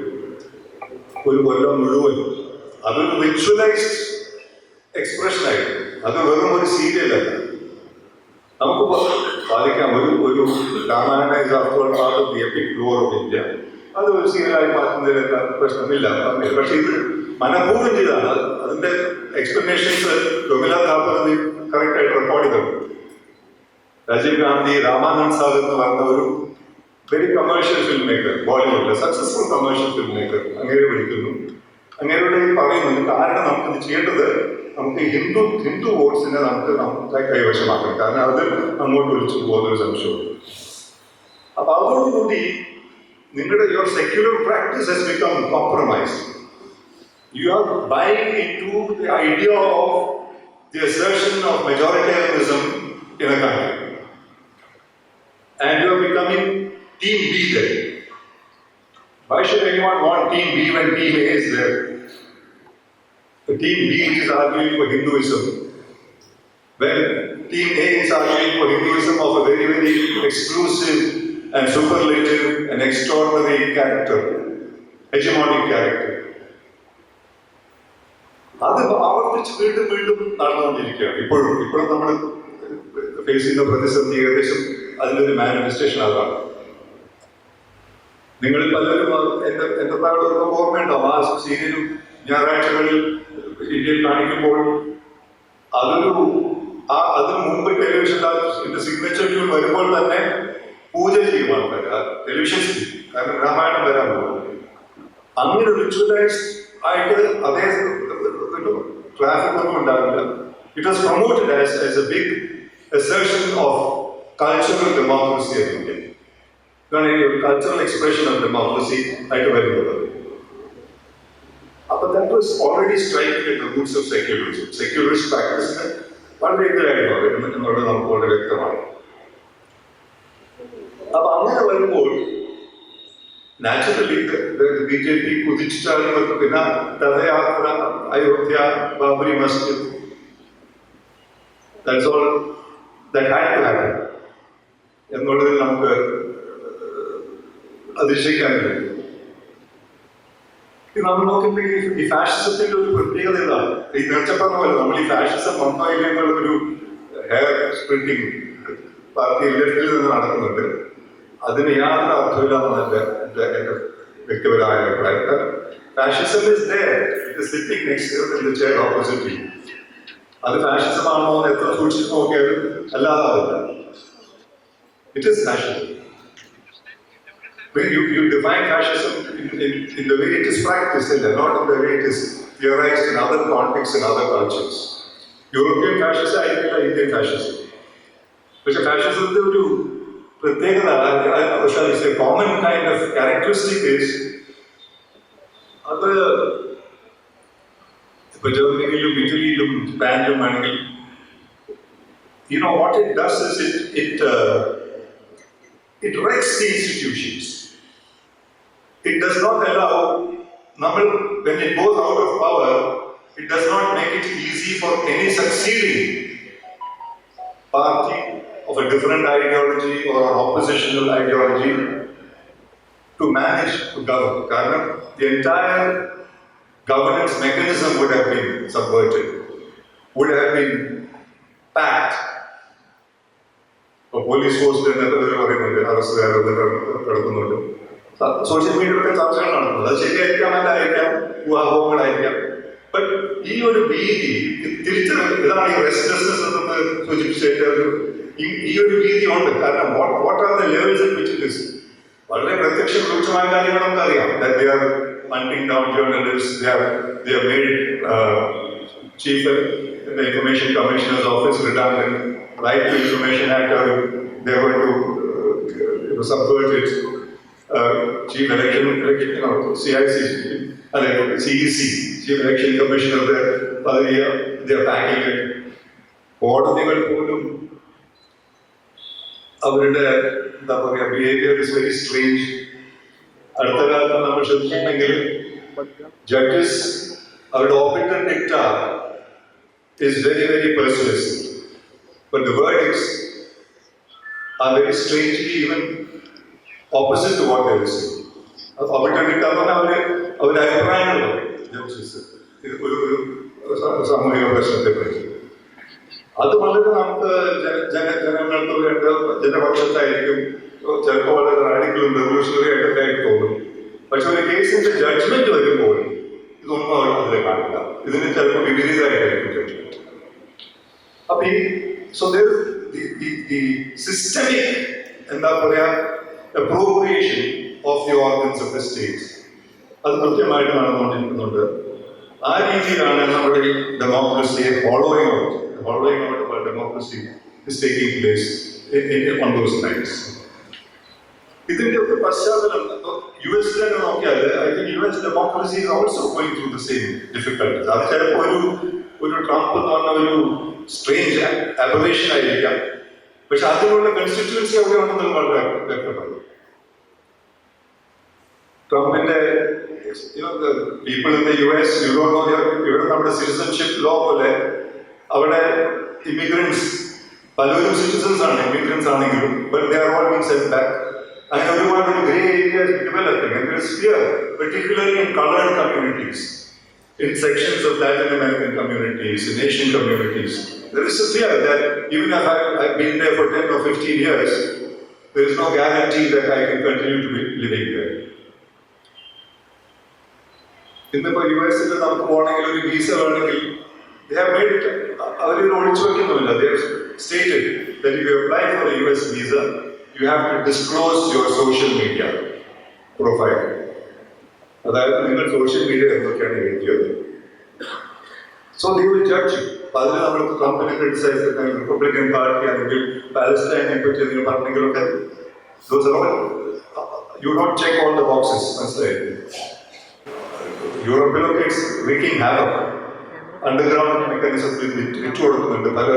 ഒരു കൊല്ലം മുഴുവൻ അതൊരു വിഷ്വലൈസ്ഡ് എക്സ്പ്രഷൻ ആയിരുന്നു. അത് വെറും ഒരു സീരിയലല്ല. നമുക്ക് ബാധിക്കാം. ഒരു Ramayana is after part of the EPIC lore of India. അത് ഒരു സീരിയലായി മാറ്റുന്നതിൽ പ്രശ്നമില്ല. പക്ഷെ ഇത് മനഃപൂർവ്വം ചെയ്താണ്. അതിന്റെ എക്സ്പ്ലനേഷൻസ് രൊമില താപ്പർ കറക്റ്റ് ആയിട്ട് റെക്കോർഡ് ചെയ്തിട്ടുണ്ട്. രാജീവ് ഗാന്ധി, രാമാനന്ദ് സാഗർ എന്ന് പറഞ്ഞ ഒരു വെരി കമേഴ്ഷ്യൽ ഫിലിം മേക്കർ, ബോളിവുഡിലെ സക്സസ്ഫുൾ കമേഴ്ഷ്യൽ ഫിലിം മേക്കർ, അങ്ങനെ വിളിക്കുന്നു. അങ്ങനെയുടെ പറയുന്നുണ്ട്, കാരണം നമുക്കിത് ചെയ്യേണ്ടത് നമുക്ക് ഹിന്ദു വോട്ട്സിനെ നമുക്ക് കൈവശമാക്കണം. കാരണം അത് അങ്ങോട്ട് വിളിച്ചു പോകുന്നൊരു സംശയമുണ്ട്. അപ്പൊ അതോടുകൂടി നിങ്ങളുടെ your secular practice has become compromised. You are buying into the idea of the assertion of majoritarianism in a country. And you are becoming Team B there. Why should anyone want Team B when Team A is there? The Team B is arguing for Hinduism, when Team A is arguing for Hinduism of a very, very exclusive and superlative and extraordinary character, hegemonic character. അത് ആവർത്തിച്ച് വീണ്ടും വീണ്ടും നടന്നുകൊണ്ടിരിക്കുകയാണ്. ഇപ്പോഴും നമ്മൾ face ചെയ്യുന്ന പ്രതിസന്ധി ഏകദേശം അതിൻ്റെ മാനിഫെസ്റ്റേഷൻ അതാണ്. നിങ്ങൾ പലരും എന്റെ താഴെ ഓർമ്മയുണ്ടാവും, ആ സീരിയലും ഞായറാഴ്ചകളിൽ ഇന്ത്യയിൽ കാണിക്കുമ്പോൾ അതിന് മുമ്പ് ടെലിവിഷൻ്റെ സിഗ്നേച്ചർ ട്യൂൺ വരുമ്പോൾ തന്നെ പൂജ ചെയ്യും ആൾക്കാർ ടെലിവിഷൻ സ്ക്രീൻ, കാരണം രാമായണം വരാൻ പോകും. അങ്ങനെ റിച്വലൈസ് ആയിട്ട് അതേ ട്രാഫിക് ഒന്നും ഉണ്ടാവില്ല. It was promoted as a big assertion of cultural democracy in India. Cultural expression of democracy ആയിട്ട് വരുന്നത്. But that was already striking at the roots of secularism. Secularist practice വളരെ എതിരായിരുന്നു എന്നുള്ളത് നമുക്ക് വളരെ വ്യക്തമാണ്. അപ്പൊ അങ്ങനെ വരുമ്പോൾ നാച്ചുറലി BJP കുതിച്ചാൽ പിന്നെ രഥയാത്ര, Ayodhya, Babri Masjid, that's all that had to happen എന്നുള്ളതിൽ നമുക്ക് അതിശയിക്കാൻ കഴിയും. നമ്മൾ നോക്കുമ്പോൾ ഈ ഫാഷിസത്തിന്റെ ഒരു പ്രത്യേകത ഇതാണ്. ഈ നേർച്ചപ്പറഞ്ഞ പോലെ നമ്മൾ ഈ ഫാഷിസം വന്നോ ഇല്ല എന്നുള്ളൊരു ഹെയർ സ്പ്ലിറ്റിംഗ് പാർട്ടി ലെഫ്റ്റിൽ നിന്ന് നടക്കുന്നുണ്ട്. അതിന് യാതൊരു അർത്ഥമില്ലാന്നാണ് എന്റെ വ്യക്തിപരമായ അഭിപ്രായം. Fascism is there, it is sitting next in the chair opposite to you. അത് ഫാഷിസമാണോ എന്ന് എത്ര സൂക്ഷിച്ച് നോക്കിയാലും അല്ലാതാവില്ല. It is fascism. You define fascism in the way it is practiced, not in the way it is theorized in other contexts and other cultures. European fascism ആയിരിക്കില്ല Indian fascism. പക്ഷെ ഫാഷിസത്തിന്റെ ഒരു പ്രത്യേകത, common kind of characteristic is അത് ഇപ്പൊ ജർമ്മനിയിലും ഇറ്റലിയിലും ജപ്പാനിലും ആണെങ്കിൽ what it does is it wrecks the institutions. It does not allow, when it goes out of power, it does not make it easy for any succeeding party of a different ideology or an oppositional ideology to manage to govern. Because the entire governance mechanism would have been subverted, would have been packed. Police force പറയുന്നുണ്ട്, arrest കിടക്കുന്നുണ്ട്. Social മീഡിയയിലൊക്കെ ചർച്ചകൾ നടക്കുന്നത് അത് ശരിയായിരിക്കാം, അല്ലായിരിക്കാം, ഊഹാപോഹങ്ങളായിരിക്കാം. But ഈ ഒരു ഭീതി ഇതാണ് ഈ റെസ്റ്റ്ലെസ്നെസ് എന്ന് സൂചിപ്പിച്ചിട്ട് ഈ ഒരു ഭീതി ഉണ്ട്. കാരണം what are the levels in which it is വളരെ പ്രത്യക്ഷ രൂക്ഷമായ കാര്യങ്ങൾ നമുക്കറിയാം. They are hunting down journalists. They have made Chief in the Information Commissioner's Office redundant. Right to Information Act, they are going to subvert it. Chief Election, CEC, Chief Election Commissioner, they are packing it. കോടതികൾ പോലും അവരുടെ എന്താ പറയുക behaviour is very strange. അടുത്ത കാലത്ത് നമ്മൾ ശ്രദ്ധിച്ചിട്ടുണ്ടെങ്കിൽ judges അവരുടെ ഓപ്പിറ്റർ ഡിക്റ്റാർ is very, very persuasive. But the verdicts are very strangely even opposite to what they are saying. അവരുടെ അഭിപ്രായങ്ങൾ സാമൂഹിക പ്രശ്നത്തെ പറ്റി അത് വളരെ നമുക്ക് ജനങ്ങൾക്ക് വേണ്ട ജനപക്ഷത്തായിരിക്കും, ചിലപ്പോൾ വളരെ റാഡിക്കലും റെവല്യൂഷണറി ആയിട്ടൊക്കെ ആയിട്ട് തോന്നും. പക്ഷെ ഒരു കേസിന്റെ ജഡ്ജ്മെന്റ് വരുമ്പോൾ ഇതൊന്നും അതിൽ കാണില്ല. ഇതിന് ചിലപ്പോൾ വിപരീതമായിട്ടായിരിക്കും ജഡ്ജ്മെന്റ്. അപ്പൊ so there is the systemic എന്താ പറയാ appropriation of the organs of the states അത് കൃത്യമായിട്ട് നടന്നുകൊണ്ടിരിക്കുന്നുണ്ട്. ആ രീതിയിലാണ് നമ്മുടെ ഡെമോക്രസിയെ following out democracy is taking place on those lines. ഇതിന്റെ ഒക്കെ പശ്ചാത്തലം US തന്നെ നോക്കിയാൽ I think US democracy is also going through the same difficulties. അത് ചിലപ്പോൾ ഒരു ട്രംപ് എന്ന് പറഞ്ഞ ഒരു സ്ട്രേഞ്ച് അബറേഷൻ ആയിരിക്കാം, പക്ഷെ അതിനുള്ള കൺസ്റ്റിറ്റ്യുവൻസി അവിടെ ഉണ്ടെന്ന് വളരെ വ്യക്തമാണ്. ട്രംപിന്റെ പീപ്പിൾ ഇൻ ദ US ഇവിടെ നമ്മുടെ സിറ്റിസൺഷിപ്പ് ലോ പോലെ അവിടെ ഇമിഗ്രൻസ് പലരും സിറ്റിസൺസ് ആണ്, ഇമിഗ്രൻസ് ആണെങ്കിലും but they are all being saint back. അങ്ങനെ ഒരുപാട് grey areas developing, particularly in colored communities. in sections of Latin American communities, in Asian communities, there is a fear that even if I've been there for 10 or 15 years, there is no guarantee that I can continue to be living there. ഇന്നിപ്പോൾ US നമുക്ക് പോകണമെങ്കിൽ ഒരു visa വേണമെങ്കിൽ they have made it, അവരിത് ഒളിച്ചു വയ്ക്കുന്നുമില്ല. They have stated that if you apply for a US visa, you have to disclose your social media profile. അതായത് നിങ്ങൾ social media എന്തൊക്കെയാണ് എഴുതിയത്. So they will judge you. അപ്പോൾ അതിൽ നമ്മൾ ട്രംപിനെ ക്രിറ്റിസൈസ് ചെയ്താൽ റിപ്പബ്ലിക്കൻ പാർട്ടി അല്ലെങ്കിൽ പാലസ്റ്റൈനെ പറ്റി എന്തെങ്കിലും പറഞ്ഞെങ്കിലൊക്കെ those are all, you don't check all the boxes. മനസ്സിലായി? യൂറോപ്പിലൊക്കെ ഇറ്റ്സ് wreaking havoc. അണ്ടർഗ്രൗണ്ട് മെക്കാനിസത്തിൽ വിറ്റു കൊടുക്കുന്നുണ്ട് പല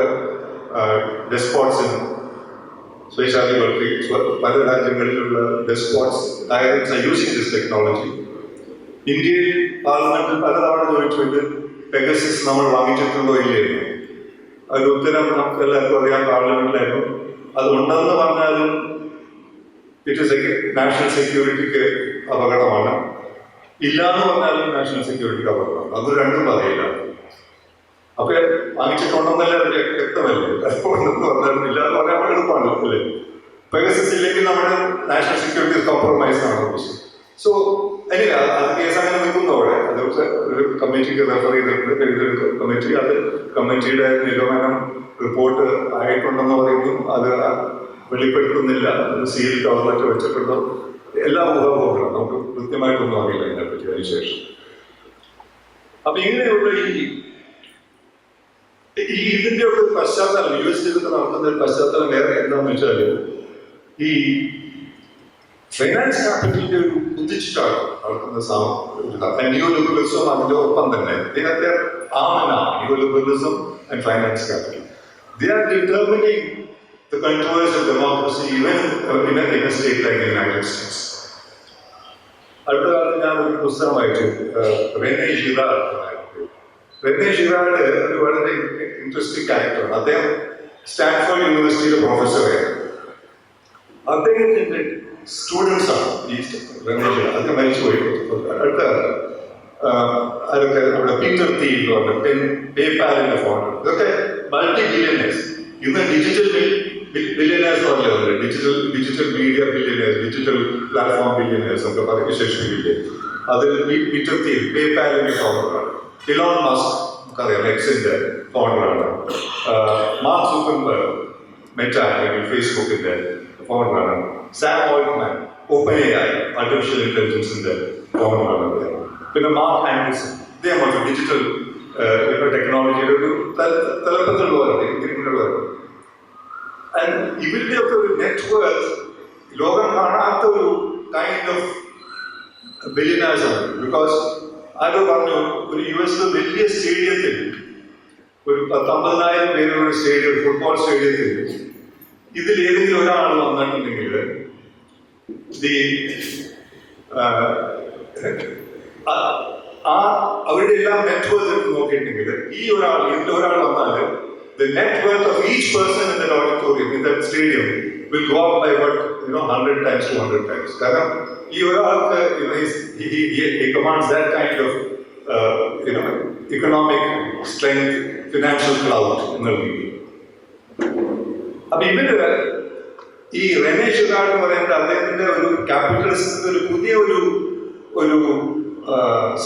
ഡെസ്പോട്സിനും, സ്വദേശാധികൾക്ക്. പല രാജ്യങ്ങളിലുള്ള despots directs are using this technology. ഇന്ത്യയിൽ പാർലമെന്റിൽ പലതവണ ചോദിച്ചു, ഇത് പെഗസിസ് നമ്മൾ വാങ്ങിച്ചിട്ടുണ്ടോ ഇല്ലായിരുന്നു. അതിന് ഉത്തരം നമുക്ക് എല്ലാവർക്കും അറിയാം, പാർലമെന്റിലായിരുന്നു. അത് ഉണ്ടെന്ന് പറഞ്ഞാലും ഇറ്റ് ഇസ് നാഷണൽ സെക്യൂരിറ്റിക്ക് അപകടമാണ്, ഇല്ലാന്ന് പറഞ്ഞാലും നാഷണൽ സെക്യൂരിറ്റിക്ക് അപകടമാണ്. അത് രണ്ടും പറയില്ല. അപ്പൊ വാങ്ങിച്ചിട്ടുണ്ടെന്നല്ല വ്യക്തമല്ലേ, ഉണ്ടെന്ന് പറഞ്ഞാലും ഇല്ലാന്ന് പറയാൻ എളുപ്പമാണ് അല്ലേ. പെഗസിസ് ഇല്ലെങ്കിൽ നമ്മുടെ നാഷണൽ സെക്യൂരിറ്റി കോംപ്രമൈസ് ആണ് പ്രശ്നം. സോ അല്ല, അത് കേസ് അങ്ങനെ നിൽക്കുന്നതോടെ അത് ഒരു കമ്മിറ്റിക്ക് റെഫർ ചെയ്തിട്ടുണ്ട്. കമ്മിറ്റി അത് കമ്മിറ്റിയുടെ നിഗമനം റിപ്പോർട്ട് ആയിട്ടുണ്ടെന്ന് പറയുന്നു. അത് വെളിപ്പെടുത്തുന്നില്ല, സീൽ കവറിലൊക്കെ വെച്ചിട്ടുണ്ടോ, എല്ലാ ഊഹാപോഹങ്ങളും നമുക്ക് കൃത്യമായിട്ടൊന്നും അറിയില്ല ഇതിനെപ്പറ്റി അതിനുശേഷം. അപ്പൊ ഇങ്ങനെയുള്ള ഇതിന്റെ ഒക്കെ പശ്ചാത്തലം, US ചെയ്തിട്ട് നടത്തുന്ന പശ്ചാത്തലം വേറെ എന്താണെന്ന് വെച്ചാല് ഈ ഫൈനാൻസ് ക്യാപിറ്റലിന്റെ ഒരു കുതിച്ചിട്ടാണ് നടക്കുന്ന ന്യൂ ലിബറലിസം. അതിന്റെ ഒപ്പം തന്നെ ഇതിനകത്തെ new and finance capital. They are determining the contours of democracy even in a state like the United States. അടുത്ത കാലത്ത് ഞാൻ ഒരു പുസ്തകം വായിച്ചു, റെനെ ജിറാർഡ്. റെനെ ജിറാർഡ് ഒരു വളരെ ഇൻട്രസ്റ്റിംഗ് ക്യാരക്ടറാണ്. അദ്ദേഹം സ്റ്റാൻഫോർഡ് യൂണിവേഴ്സിറ്റിയിലെ പ്രൊഫസറാണ്. അദ്ദേഹത്തിന്റെ സ്റ്റുഡൻസ് ആണ് ഈ റെനെ ജിറാർഡ്. അദ്ദേഹം മരിച്ചുപോയി അടുത്ത കാലത്ത്. അതൊക്കെ നമ്മുടെ പീറ്റർ തീൽ എന്ന് പറഞ്ഞ പേപാലിന്റെ ഫൗണ്ടർ. ഇതൊക്കെ മൾട്ടി ബില്യനേഴ്സ്. ഇന്ന് ഡിജിറ്റൽ ബില്യനേഴ്സ് പറഞ്ഞില്ല, digital media billionaires, digital platform billionaires ഒക്കെ പറഞ്ഞ് വിശേഷിപ്പിക്കില്ലേ. അതിൽ പീറ്റർ തീൽ പേപാലിന്റെ ഫൗണ്ടറാണ്. ഇലോൺ മസ്ക് നമുക്കറിയാം എക്സിന്റെ ഫൗണ്ടറാണ്. മാർക്ക് സുക്കർബർഗ് മെറ്റ അല്ലെങ്കിൽ ഫേസ്ബുക്കിന്റെ ഫൗണ്ടറാണ്. Sam Altman open AI artificial ഇന്റലിജൻസിന്റെ ഫൗണ്ടറാണ്. പിന്നെ മാർക്ക് ആൻഡേഴ്സൺ, ഇദ്ദേഹം ഡിജിറ്റൽ ടെക്നോളജിയുടെ ഒരു തലപ്പത്തുള്ളവരാണ്, ഇങ്ങനെയുള്ളവരാണ്. ഇവരുടെ ഒക്കെ ഒരു നെറ്റ്വർക്ക് ലോകം കാണാത്ത ഒരു കൈൻഡ് ഓഫ് ബില്യനേഴ്സ് ആണ്. ബിക്കോസ് ആരോ പറഞ്ഞു, ഒരു US വലിയ സ്റ്റേഡിയത്തിൽ, ഒരു 50,000 പേരുള്ള സ്റ്റേഡിയം, ഫുട്ബോൾ സ്റ്റേഡിയത്തിൽ ഇതിൽ ഏതെങ്കിലും ഒരാൾ വന്നിട്ടുണ്ടെങ്കിൽ അവരുടെ എല്ലാം നെറ്റ്വർക്ക് എടുത്ത് നോക്കിയിട്ടുണ്ടെങ്കിൽ ഇതിൽ ഒരാൾ വന്നാൽ the net worth of each person in that auditorium, in that stadium, will go up by 100 times, 200 times. കാരണം ഈ ഒരാൾക്ക് he commands that kind of economic strength, financial clout എന്നുള്ള രീതി. അപ്പൊ ഇവര് ഈ റെനെ ജിറാർഡ് എന്ന് പറയുന്നത് അദ്ദേഹത്തിന്റെ ഒരു ക്യാപിറ്റലിസത്തിന്റെ ഒരു പുതിയ ഒരു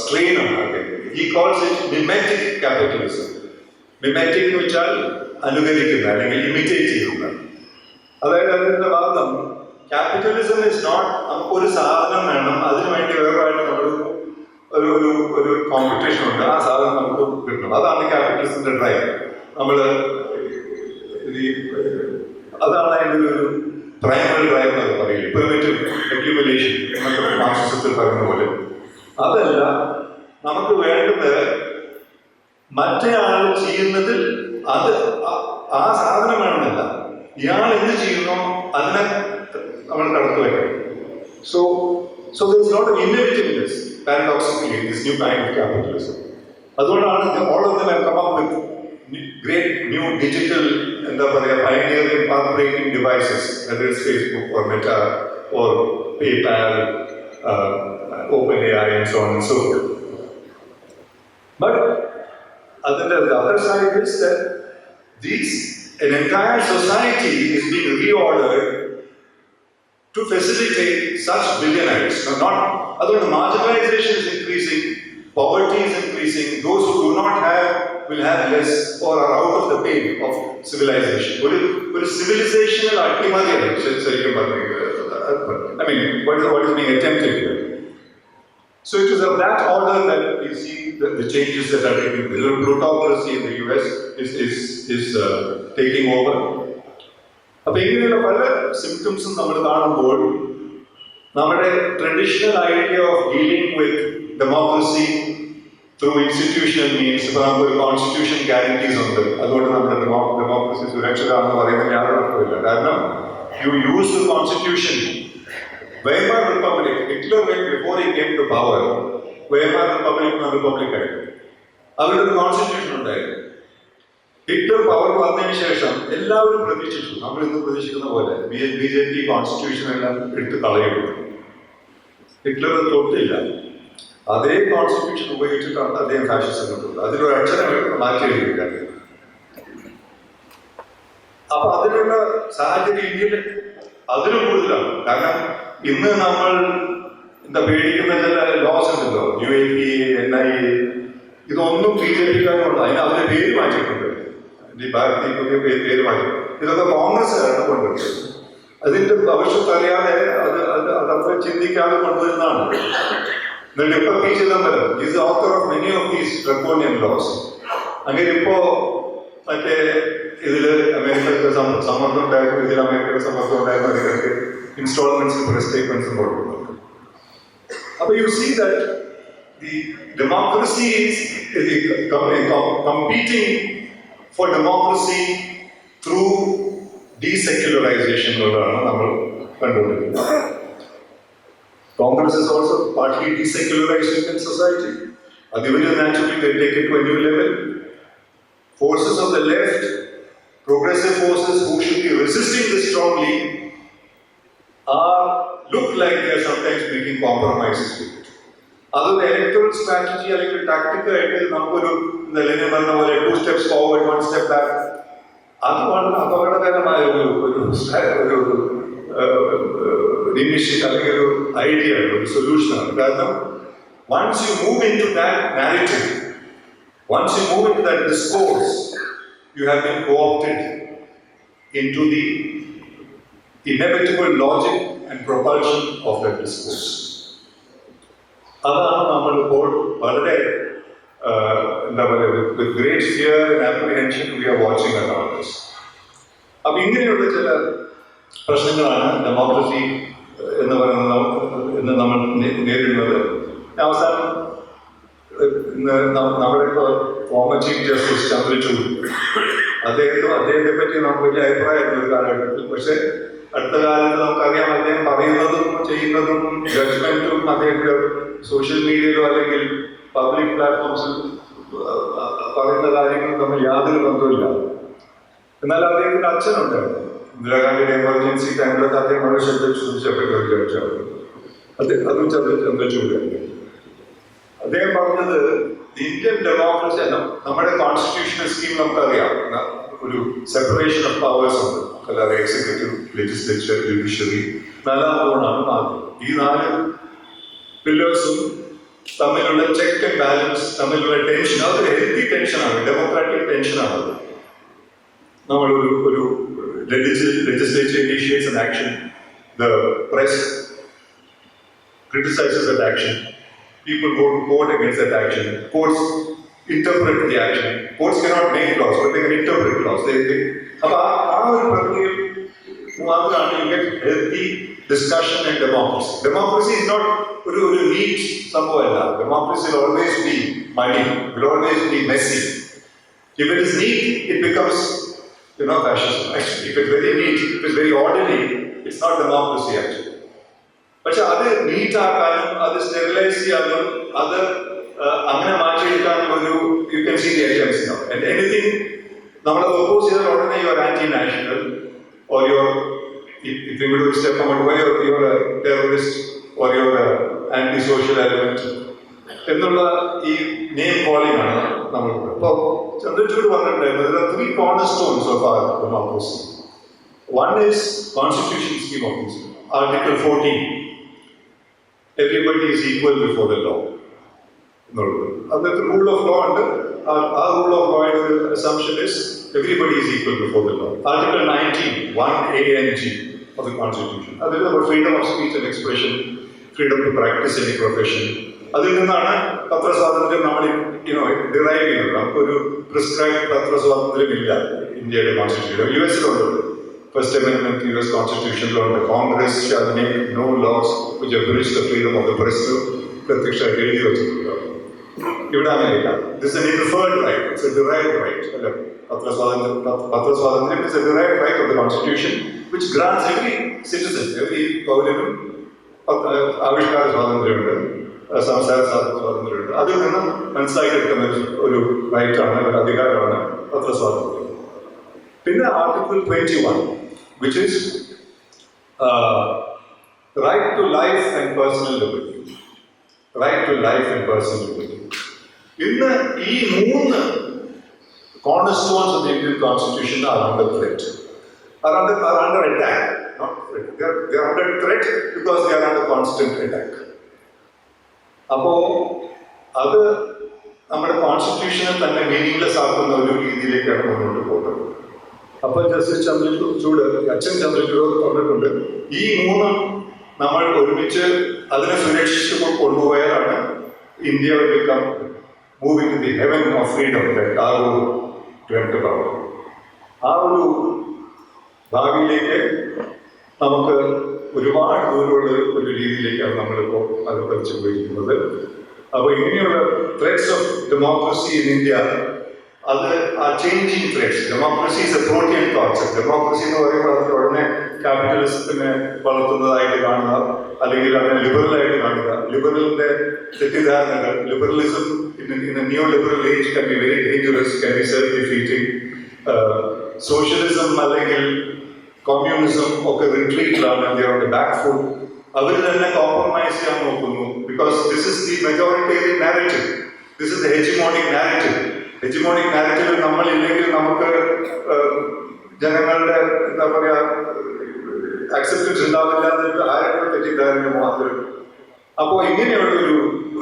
സ്ട്രെയിൻ ആണ്. He calls it mimetic capitalism. മിമെറ്റിക് എന്ന് വെച്ചാൽ അനുകരിക്കുന്ന അല്ലെങ്കിൽ ഇമിറ്റേറ്റ് ചെയ്യുന്ന. അതായത് അതിന്റെ വാദം ക്യാപിറ്റലിസം ഇസ് നോട്ട് നമുക്കൊരു സാധനം വേണം, അതിനുവേണ്ടി വേറൊരായിട്ട് നമ്മൾ ഒരു കോമ്പറ്റീഷൻ ഉണ്ട്, ആ സാധനം നമുക്ക് കിട്ടണം. അതാണ് ക്യാപിറ്റലിസത്തിന്റെ ഡ്രൈവ്. അതാണ് അതിൻ്റെ ഒരു പ്രൈമറി ഡ്രൈവ് എന്നൊക്കെ പറയില്ലേ, പെർമിറ്റീവ് അക്യുമുലേഷൻ എന്നൊക്കെ മാർക്സിസത്തിൽ പറയുന്ന പോലെ. അതല്ല, നമുക്ക് വേണ്ടത് മറ്റേയാൾ ചെയ്യുന്നതിൽ അത് ആ സാധനം വേണമെന്നല്ല, ഇയാൾ എന്ത് ചെയ്യുന്നോ അതിനെ നമ്മൾ കടന്നു വയ്ക്കണം. So there is a lot of innovativeness, paradoxically, in this new kind of capitalism. അതുകൊണ്ടാണ് all of them have come up with great new digital, എന്താ പറയുക, pioneering, path-breaking devices, whether it's Facebook or Meta or PayPal, OpenAI and so on and so forth. But the other side is that an entire society is being reordered to facilitate such billionaires. Although the marginalization is increasing, poverty is increasing, those who do not have will have less or are out of the pain of civilization. But a civilizational activity, I mean, what is being attempted here? So it is of that order that we see the changes that are taking place. The plutocracy in the US is taking over. അപ്പോൾ ഇങ്ങനെയുള്ള പല സിംറ്റംസും നമ്മൾ കാണുമ്പോൾ നമ്മുടെ traditional idea of dealing with democracy through institutional means, ഇപ്പോൾ നമുക്കൊരു constitution guarantees ഉണ്ട്, അതുകൊണ്ട് നമ്മുടെ ഡെമോക്രസി സുരക്ഷിതമാണെന്ന് പറയുന്നത് യാതൊരു അർത്ഥമില്ല. കാരണം you use the constitution. Weimar Republic, Hitler went before he came to power. Weimar Republic എന്ന റിപ്പബ്ലിക് ആയിരുന്നു. അവരുടെ ഒരു കോൺസ്റ്റിറ്റ്യൂഷൻ ഉണ്ടായിരുന്നു. ഹിറ്റ്ലർ പവർ വന്നതിന് ശേഷം എല്ലാവരും പ്രതീക്ഷിച്ചു, നമ്മൾ ഇന്ന് പ്രതീക്ഷിക്കുന്ന പോലെ BJP കോൺസ്റ്റിറ്റ്യൂഷൻ എല്ലാം എടുത്ത് കളയുന്നു. ഹിറ്റ്ലർ തൊട്ടില്ല. അതേ കോൺസ്റ്റിറ്റ്യൂഷൻ ഉപയോഗിച്ചിട്ടാണ് അദ്ദേഹം ഫാഷിസം കൊണ്ടുള്ളത്. അതിലൊരു അക്ഷരം മാറ്റി എഴുതിയില്ല. അപ്പൊ അതിനുള്ള സാഹചര്യം ഇന്ത്യയിൽ അതിലും കൂടുതലാണ്. കാരണം ഇന്ന് നമ്മൾ പേടിക്കുന്ന ചില ലോസ് ഉണ്ടല്ലോ, UAP, NIA, ഇതൊന്നും BJP-ക്കാരുണ്ട്. അതിന് അവരുടെ പേര് മാറ്റിയിട്ടുണ്ട്. ഭാരതീയ പുതിയ പേര് മാറ്റി. ഇതൊക്കെ കോൺഗ്രസ്സുകാരാണ് കൊണ്ടുവരുന്നത്. അതിന്റെ ഭവിഷ്യത്ത് അറിയാതെ അതത്ര ചിന്തിക്കാതെ കൊണ്ടുവരുന്നതാണ്. എന്നിട്ട് ഇപ്പൊ P. Chidambaram is the author of many of these draconian laws. അങ്ങനെ ഇപ്പോ മറ്റേ ഇതില് അമേരിക്കയുടെ സമ്മർദ്ദം ഉണ്ടായിരുന്നു, ഇതിൽ അമേരിക്കയുടെ സമ്മർദ്ദം ഉണ്ടായിരുന്നു, അതിനൊക്കെ ഇൻസ്റ്റാൾമെന്റ്സും സ്റ്റേറ്റ്മെന്റ്സും കൊടുക്കുന്നുണ്ട്. അപ്പൊ you see that the democracy is competing for democracy through desecularization എന്നുള്ളതാണ് നമ്മൾ കണ്ടുകൊണ്ടിരിക്കുന്നത്. Congress is also partly desecularizing in society. Otherwise, naturally, they take it to a new level. Forces of the left, progressive forces who should be resisting this strongly, look like they are sometimes making compromises with it. Other electoral strategy or tactical ആയിട്ട് നമുക്കൊരു നിലവിൽ പറഞ്ഞ പോലെ 2 steps forward, 1 step back, അത് വളരെ അപകടകരമായ ഒരു നിമിഷം അല്ലെങ്കിൽ ഒരു ഐഡിയ, ഒരു സൊല്യൂഷനാണ്. കാരണം once you move into that narrative, once you move into that discourse, you have been co-opted into the inevitable logic and propulsion of that discourse. അതാണ് നമ്മളിപ്പോൾ വളരെ എന്താ പറയുക, with great fear and apprehension we are watching around us. അപ്പൊ ഇങ്ങനെയുള്ള ചില പ്രശ്നങ്ങളാണ് democracy എന്ന് പറയുന്നത് നമ്മൾ നേരിടുന്നത്. അവസാനം നമ്മുടെ ഫോമർ ചീഫ് ജസ്റ്റിസ് ചന്ദ്രചൂഡ്, അദ്ദേഹത്തെ പറ്റി നമുക്ക് വലിയ അഭിപ്രായമായിരുന്നു ഒരു കാലഘട്ടത്തിൽ. പക്ഷെ അടുത്ത കാലത്ത് നമുക്കറിയാം അദ്ദേഹം പറയുന്നതും ചെയ്യുന്നതും ജഡ്ജ്മെന്റും അദ്ദേഹത്തിന്റെ സോഷ്യൽ മീഡിയയിലോ അല്ലെങ്കിൽ പബ്ലിക് പ്ലാറ്റ്ഫോംസിൽ പറയുന്ന കാര്യങ്ങളും തമ്മിൽ യാതൊരു ബന്ധമില്ല. എന്നാൽ അദ്ദേഹത്തിന്റെ അച്ഛനുണ്ടായിരുന്നു, ഇന്ദിരാഗാന്ധിയുടെ എമർജൻസി ടൈമിലൊക്കെ അദ്ദേഹം വളരെ ശ്രദ്ധിച്ചപ്പെട്ട ഒരു ജഡ്ജാണ്. അതും ചന്ദ്രചൂഡായിരുന്നു. അദ്ദേഹം പറഞ്ഞത് ഇന്ത്യൻ ഡെമോക്രസി, നമ്മുടെ കോൺസ്റ്റിറ്റ്യൂഷണൽ സ്കീം നമുക്കറിയാം, ഒരു സെപ്പറേഷൻ ഓഫ് പവേഴ്സ് ഉണ്ട്. അല്ലാതെ എക്സിക്യൂട്ടീവ്, ലെജിസ്ലേച്ചർ, ജുഡീഷ്യറി, 4 തൂണാണ് 4. ഈ 4 പില്ലേഴ്സും തമ്മിലുള്ള ചെക്ക് ആൻഡ് ബാലൻസ്, തമ്മിലുള്ള ടെൻഷൻ, അതൊരു ഹെൽത്തി ടെൻഷനാണ്, ഡെമോക്രാറ്റിക് ടെൻഷനാണത്. നമ്മളൊരു legislature initiates an action, the press criticizes that action, people go to court against that action, courts interpret the action. Courts cannot make laws, but they can interpret laws. അപ്പോൾ ആ ഒരു പ്രക്രിയയിൽ മാത്രമാണ് you get healthy discussion and democracy. Democracy is not ഒരു neat സംഭവമല്ല. Democracy will always be muddy, will always be messy. If it is neat, it becomes fascism. Actually, if it's very neat, if it's very orderly, it's not democracy actually. പക്ഷെ അത് NEET ആക്കാനും അത് stabilise ചെയ്യാനും അത് അങ്ങനെ മാറ്റിയെടുക്കാനും you can see the attempts now. And anything നമ്മൾ propose ചെയ്താൽ ഉടനെ you are anti national, or if you will step forward, you're a terrorist or you're an anti-social element. എന്നുള്ള ഈ നെയിം കോളിംഗ് ആണ് നമ്മൾ. അപ്പോൾ ചന്ദ്രചൂഡ് പറഞ്ഞിട്ടുണ്ടായിരുന്നു, three cornerstones of our democracy. One is Constitution scheme of things. Article 14. Everybody is equal before the law. The rule of law under our rule of law assumption is everybody is equal before the law. Article 19, 1A and G of the Constitution. That is about freedom of speech and expression, freedom to practice any profession. അതിൽ നിന്നാണ് പത്രസ്വാതന്ത്ര്യം നമ്മൾ derive ചെയ്യുന്നത്. നമുക്കൊരു prescribe പത്രസ്വാതന്ത്ര്യമില്ല ഇന്ത്യയുടെ constitution. US-ലുള്ളത് First Amendment to US Constitution on the Congress shall make no laws which abridge the freedom of the press to പ്രത്യക്ഷമായിട്ട് എഴുതി വെച്ചിട്ടുണ്ട്. ഇവിടെ അങ്ങനെയില്ല. This is an inferred right. It's a derived right. അല്ല, പത്രസ്വാതന്ത്ര്യം is a derived right of the Constitution which grants every citizen, every പൗരനും ആവിഷ്കാര സ്വാതന്ത്ര്യമുണ്ട്, സംസാര സ്വാതന്ത്ര്യമുണ്ട്. അതിൽ നിന്ന് മനസ്സിലാക്കിയെടുക്കുന്ന ഒരു റൈറ്റാണ്, ഒരു അധികാരമാണ് പത്രസ്വാതന്ത്ര്യം. പിന്നെ Article 21, which is right to life and personal liberty. Right to life and personal liberty. ഇന്ന് ഈ മൂന്ന് cornerstones of the Indian Constitution are under threat. Are under attack. Not threat. They are under threat because they are under constant attack. അപ്പോൾ അത് നമ്മുടെ കോൺസ്റ്റിറ്റ്യൂഷനെ തന്നെ meaningless ആക്കുന്ന ഒരു രീതിയിലേക്കാണ് മുന്നോട്ട് പോകുന്നത്. അപ്പോൾ ജസ്റ്റിസ് ചന്ദ്രചൂഡ്, അച്ഛൻ ചന്ദ്രചൂഡ് പറഞ്ഞിട്ടുണ്ട്, ഈ മൂന്നും നമ്മൾ ഒരുമിച്ച് അതിനെ സുരക്ഷിച്ച് കൊണ്ടുപോയാലാണ് India become moving to the heaven of freedom that Tagore dreamt about. ആ ഒരു ഭാവിയിലേക്ക് നമുക്ക് ഒരുപാട് ദൂരമുള്ള ഒരു രീതിയിലേക്കാണ് നമ്മളിപ്പോൾ അത് പഠിച്ചു പോയിരിക്കുന്നത്. അപ്പോൾ ഇങ്ങനെയുള്ള threats of democracy in India, അത് ആ changing threats. Democracy is a protean concept. Democracy എന്ന് പറയുമ്പോൾ അത് ഉടനെ ക്യാപിറ്റലിസത്തിനെ വളർത്തുന്നതായിട്ട് കാണുക, അല്ലെങ്കിൽ അതിനെ ലിബറലായിട്ട് കാണുക. ലിബറലിന്റെ തെറ്റിദ്ധാരണകൾ, liberalism in a neoliberal age can be very dangerous, can be self-defeating. Socialism അല്ലെങ്കിൽ communism ഒക്കെ റിട്രീറ്റിലാണ്, they are on the back foot. അവർ തന്നെ കോംപ്രമൈസ് ചെയ്യാൻ നോക്കുന്നു. Because this is the majoritarian narrative. This is the hegemonic narrative. Hegemonic narrative നമ്മളില്ലെങ്കിൽ നമുക്ക് ജനങ്ങളുടെ എന്താ പറയാ acceptance ഉണ്ടാവില്ല എന്നിട്ട് ആരെങ്കിലും തെറ്റിദ്ധാരണ മാത്രം. അപ്പോൾ ഇങ്ങനെയുള്ള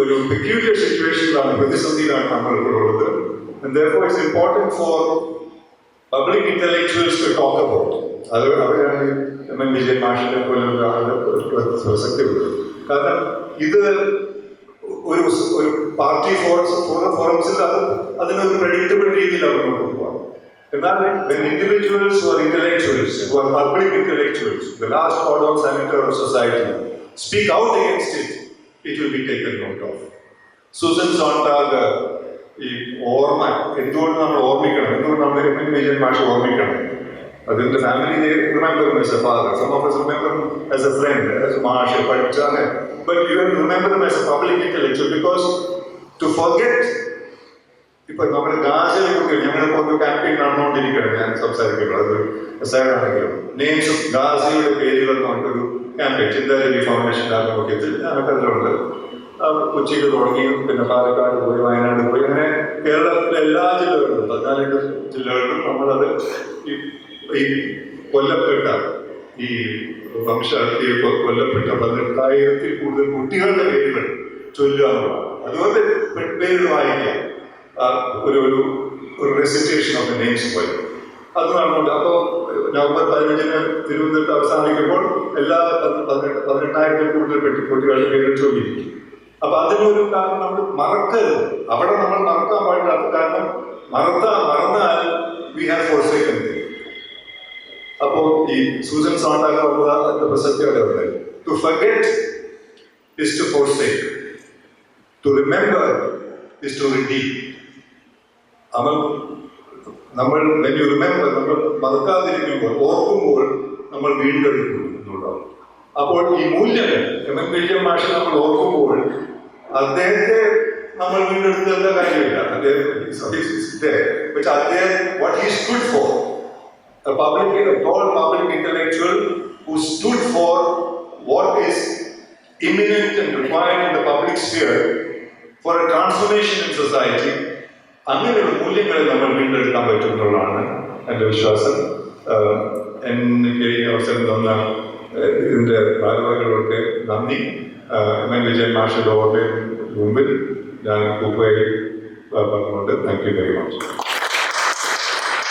ഒരു പെക്യൂലിയർ സിറ്റുവേഷനിലാണ്, പ്രതിസന്ധിയിലാണ് നമ്മളിപ്പോഴുള്ളത്. And therefore it's important for public intellectuals to talk about. അത് അവരാണ് MN വിജയൻ മാഷിനെ പോലുള്ള ആളുടെ പ്രസക്തിയുള്ളത്. കാരണം ഇത് ഒരു പാർട്ടി ഫോറംസിൽ അതിനൊരു പ്രഡിക്റ്റബിൾ രീതിയിലാണ് കൊണ്ടുപോകാം. എന്നാൽ individuals who are intellectuals, who are public intellectuals, the last order of senator of society, speak out against it, it will be taken note of. Susan Sontag, ഈ ഓർമ്മ എന്തുകൊണ്ട് നമ്മൾ ഓർമ്മിക്കണം, എന്തുകൊണ്ട് നമ്മൾ MN വിജയൻ മാഷ് ഓർമ്മിക്കണം? അതിന്റെ family remember him as a father, some of us remember him as a friend, as a മാഷ് പഠിച്ചാണ്, but you will remember him as a public intellectual because to forget. ഇപ്പൊ നമ്മുടെ ഗാസയെ കുറിച്ച് ഞങ്ങളിപ്പോ ഒരു ക്യാമ്പയിൻ നടന്നുകൊണ്ടിരിക്കുകയാണ്. ഞാൻ സംസാരിക്കുമ്പോൾ അത് സൈഡാണെങ്കിലും നെയിംസ് ഓഫ് ഗാസയുടെ പേരുകൾ പറഞ്ഞൊരു ക്യാമ്പയിൻ ചിന്താരവി ഫൗണ്ടേഷൻ്റെ ആഭിമുഖ്യത്തിൽ ഞങ്ങൾക്കതിലുണ്ട്. കൊച്ചിയിൽ തുടങ്ങി, പിന്നെ പാലക്കാട് പോയി, വയനാട് പോയി, അങ്ങനെ കേരളത്തിലെ എല്ലാ ജില്ലകളിലും 14 ജില്ലകളിലും നമ്മളത് ഈ കൊല്ലപ്പെട്ട ഈ വംശഹത്യയിൽ കൊല്ലപ്പെട്ട 18,000-ൽ കൂടുതൽ കുട്ടികളുടെ പേരുകൾ ചൊല്ലുക എന്നുള്ളതാണ്. അതുകൊണ്ട് പേരുകൾ വായിക്കാം, ഒരു റെസിറ്റേഷൻ ഓഫ് ദ നെയിംസ് പോലെ അത് നടന്നുണ്ട്. അപ്പോൾ നവംബർ 15-ന് തിരുവനന്തപുരത്ത് അവസാനിക്കുമ്പോൾ എല്ലാ 18,000-ൽ കൂടുതൽ കുട്ടികളുടെ പേരുകൾ ചൊല്ലിയിരിക്കും. അപ്പൊ അതിനൊരു കാരണം നമ്മൾ മറക്കരുത്. അവിടെ നമ്മൾ മറക്കാൻ പാടില്ലാത്ത കാരണം മറന്നാൽ വി ഹാവ് ഫോർസേക്കൻ. അപ്പോ ഈ സൂസൻ സോണ്ടാഗ് പറഞ്ഞ പ്രസക്തി അവിടെ ഉണ്ട്. To forget is to forsake, to remember is to redeem. നമ്മൾ when you remember, നമ്മൾ മറക്കാതിരിക്കുമ്പോൾ, ഓർക്കുമ്പോൾ നമ്മൾ വീണ്ടെടുക്കുന്നു എന്നുള്ളതാണ്. അപ്പോൾ ഈ മൂല്യങ്ങൾ MN വിജയൻ മാഷ് നമ്മൾ ഓർക്കുമ്പോൾ അദ്ദേഹത്തെ നമ്മൾ വീണ്ടെടുക്കേണ്ട കാര്യമില്ല. പക്ഷെ അദ്ദേഹം what he stood for, a tall public intellectual who stood for what is imminent and required in the public sphere for a transformation in society. അങ്ങനെയുള്ള മൂല്യങ്ങളെ നമ്മൾ വീണ്ടെടുക്കാൻ പറ്റും എന്നുള്ളതാണ് എൻ്റെ വിശ്വാസം. എനിക്ക് ഈ അവസരം തന്ന ഇതിൻ്റെ ഭാരവാഹികളൊക്കെ നന്ദി. എം. വിജയൻ മാഷയുടെ ഓർമ്മയുടെ മുമ്പിൽ ഞാൻ കുപ്പയിൽ പറഞ്ഞുകൊണ്ട് താങ്ക് യു വെരി മച്ച്.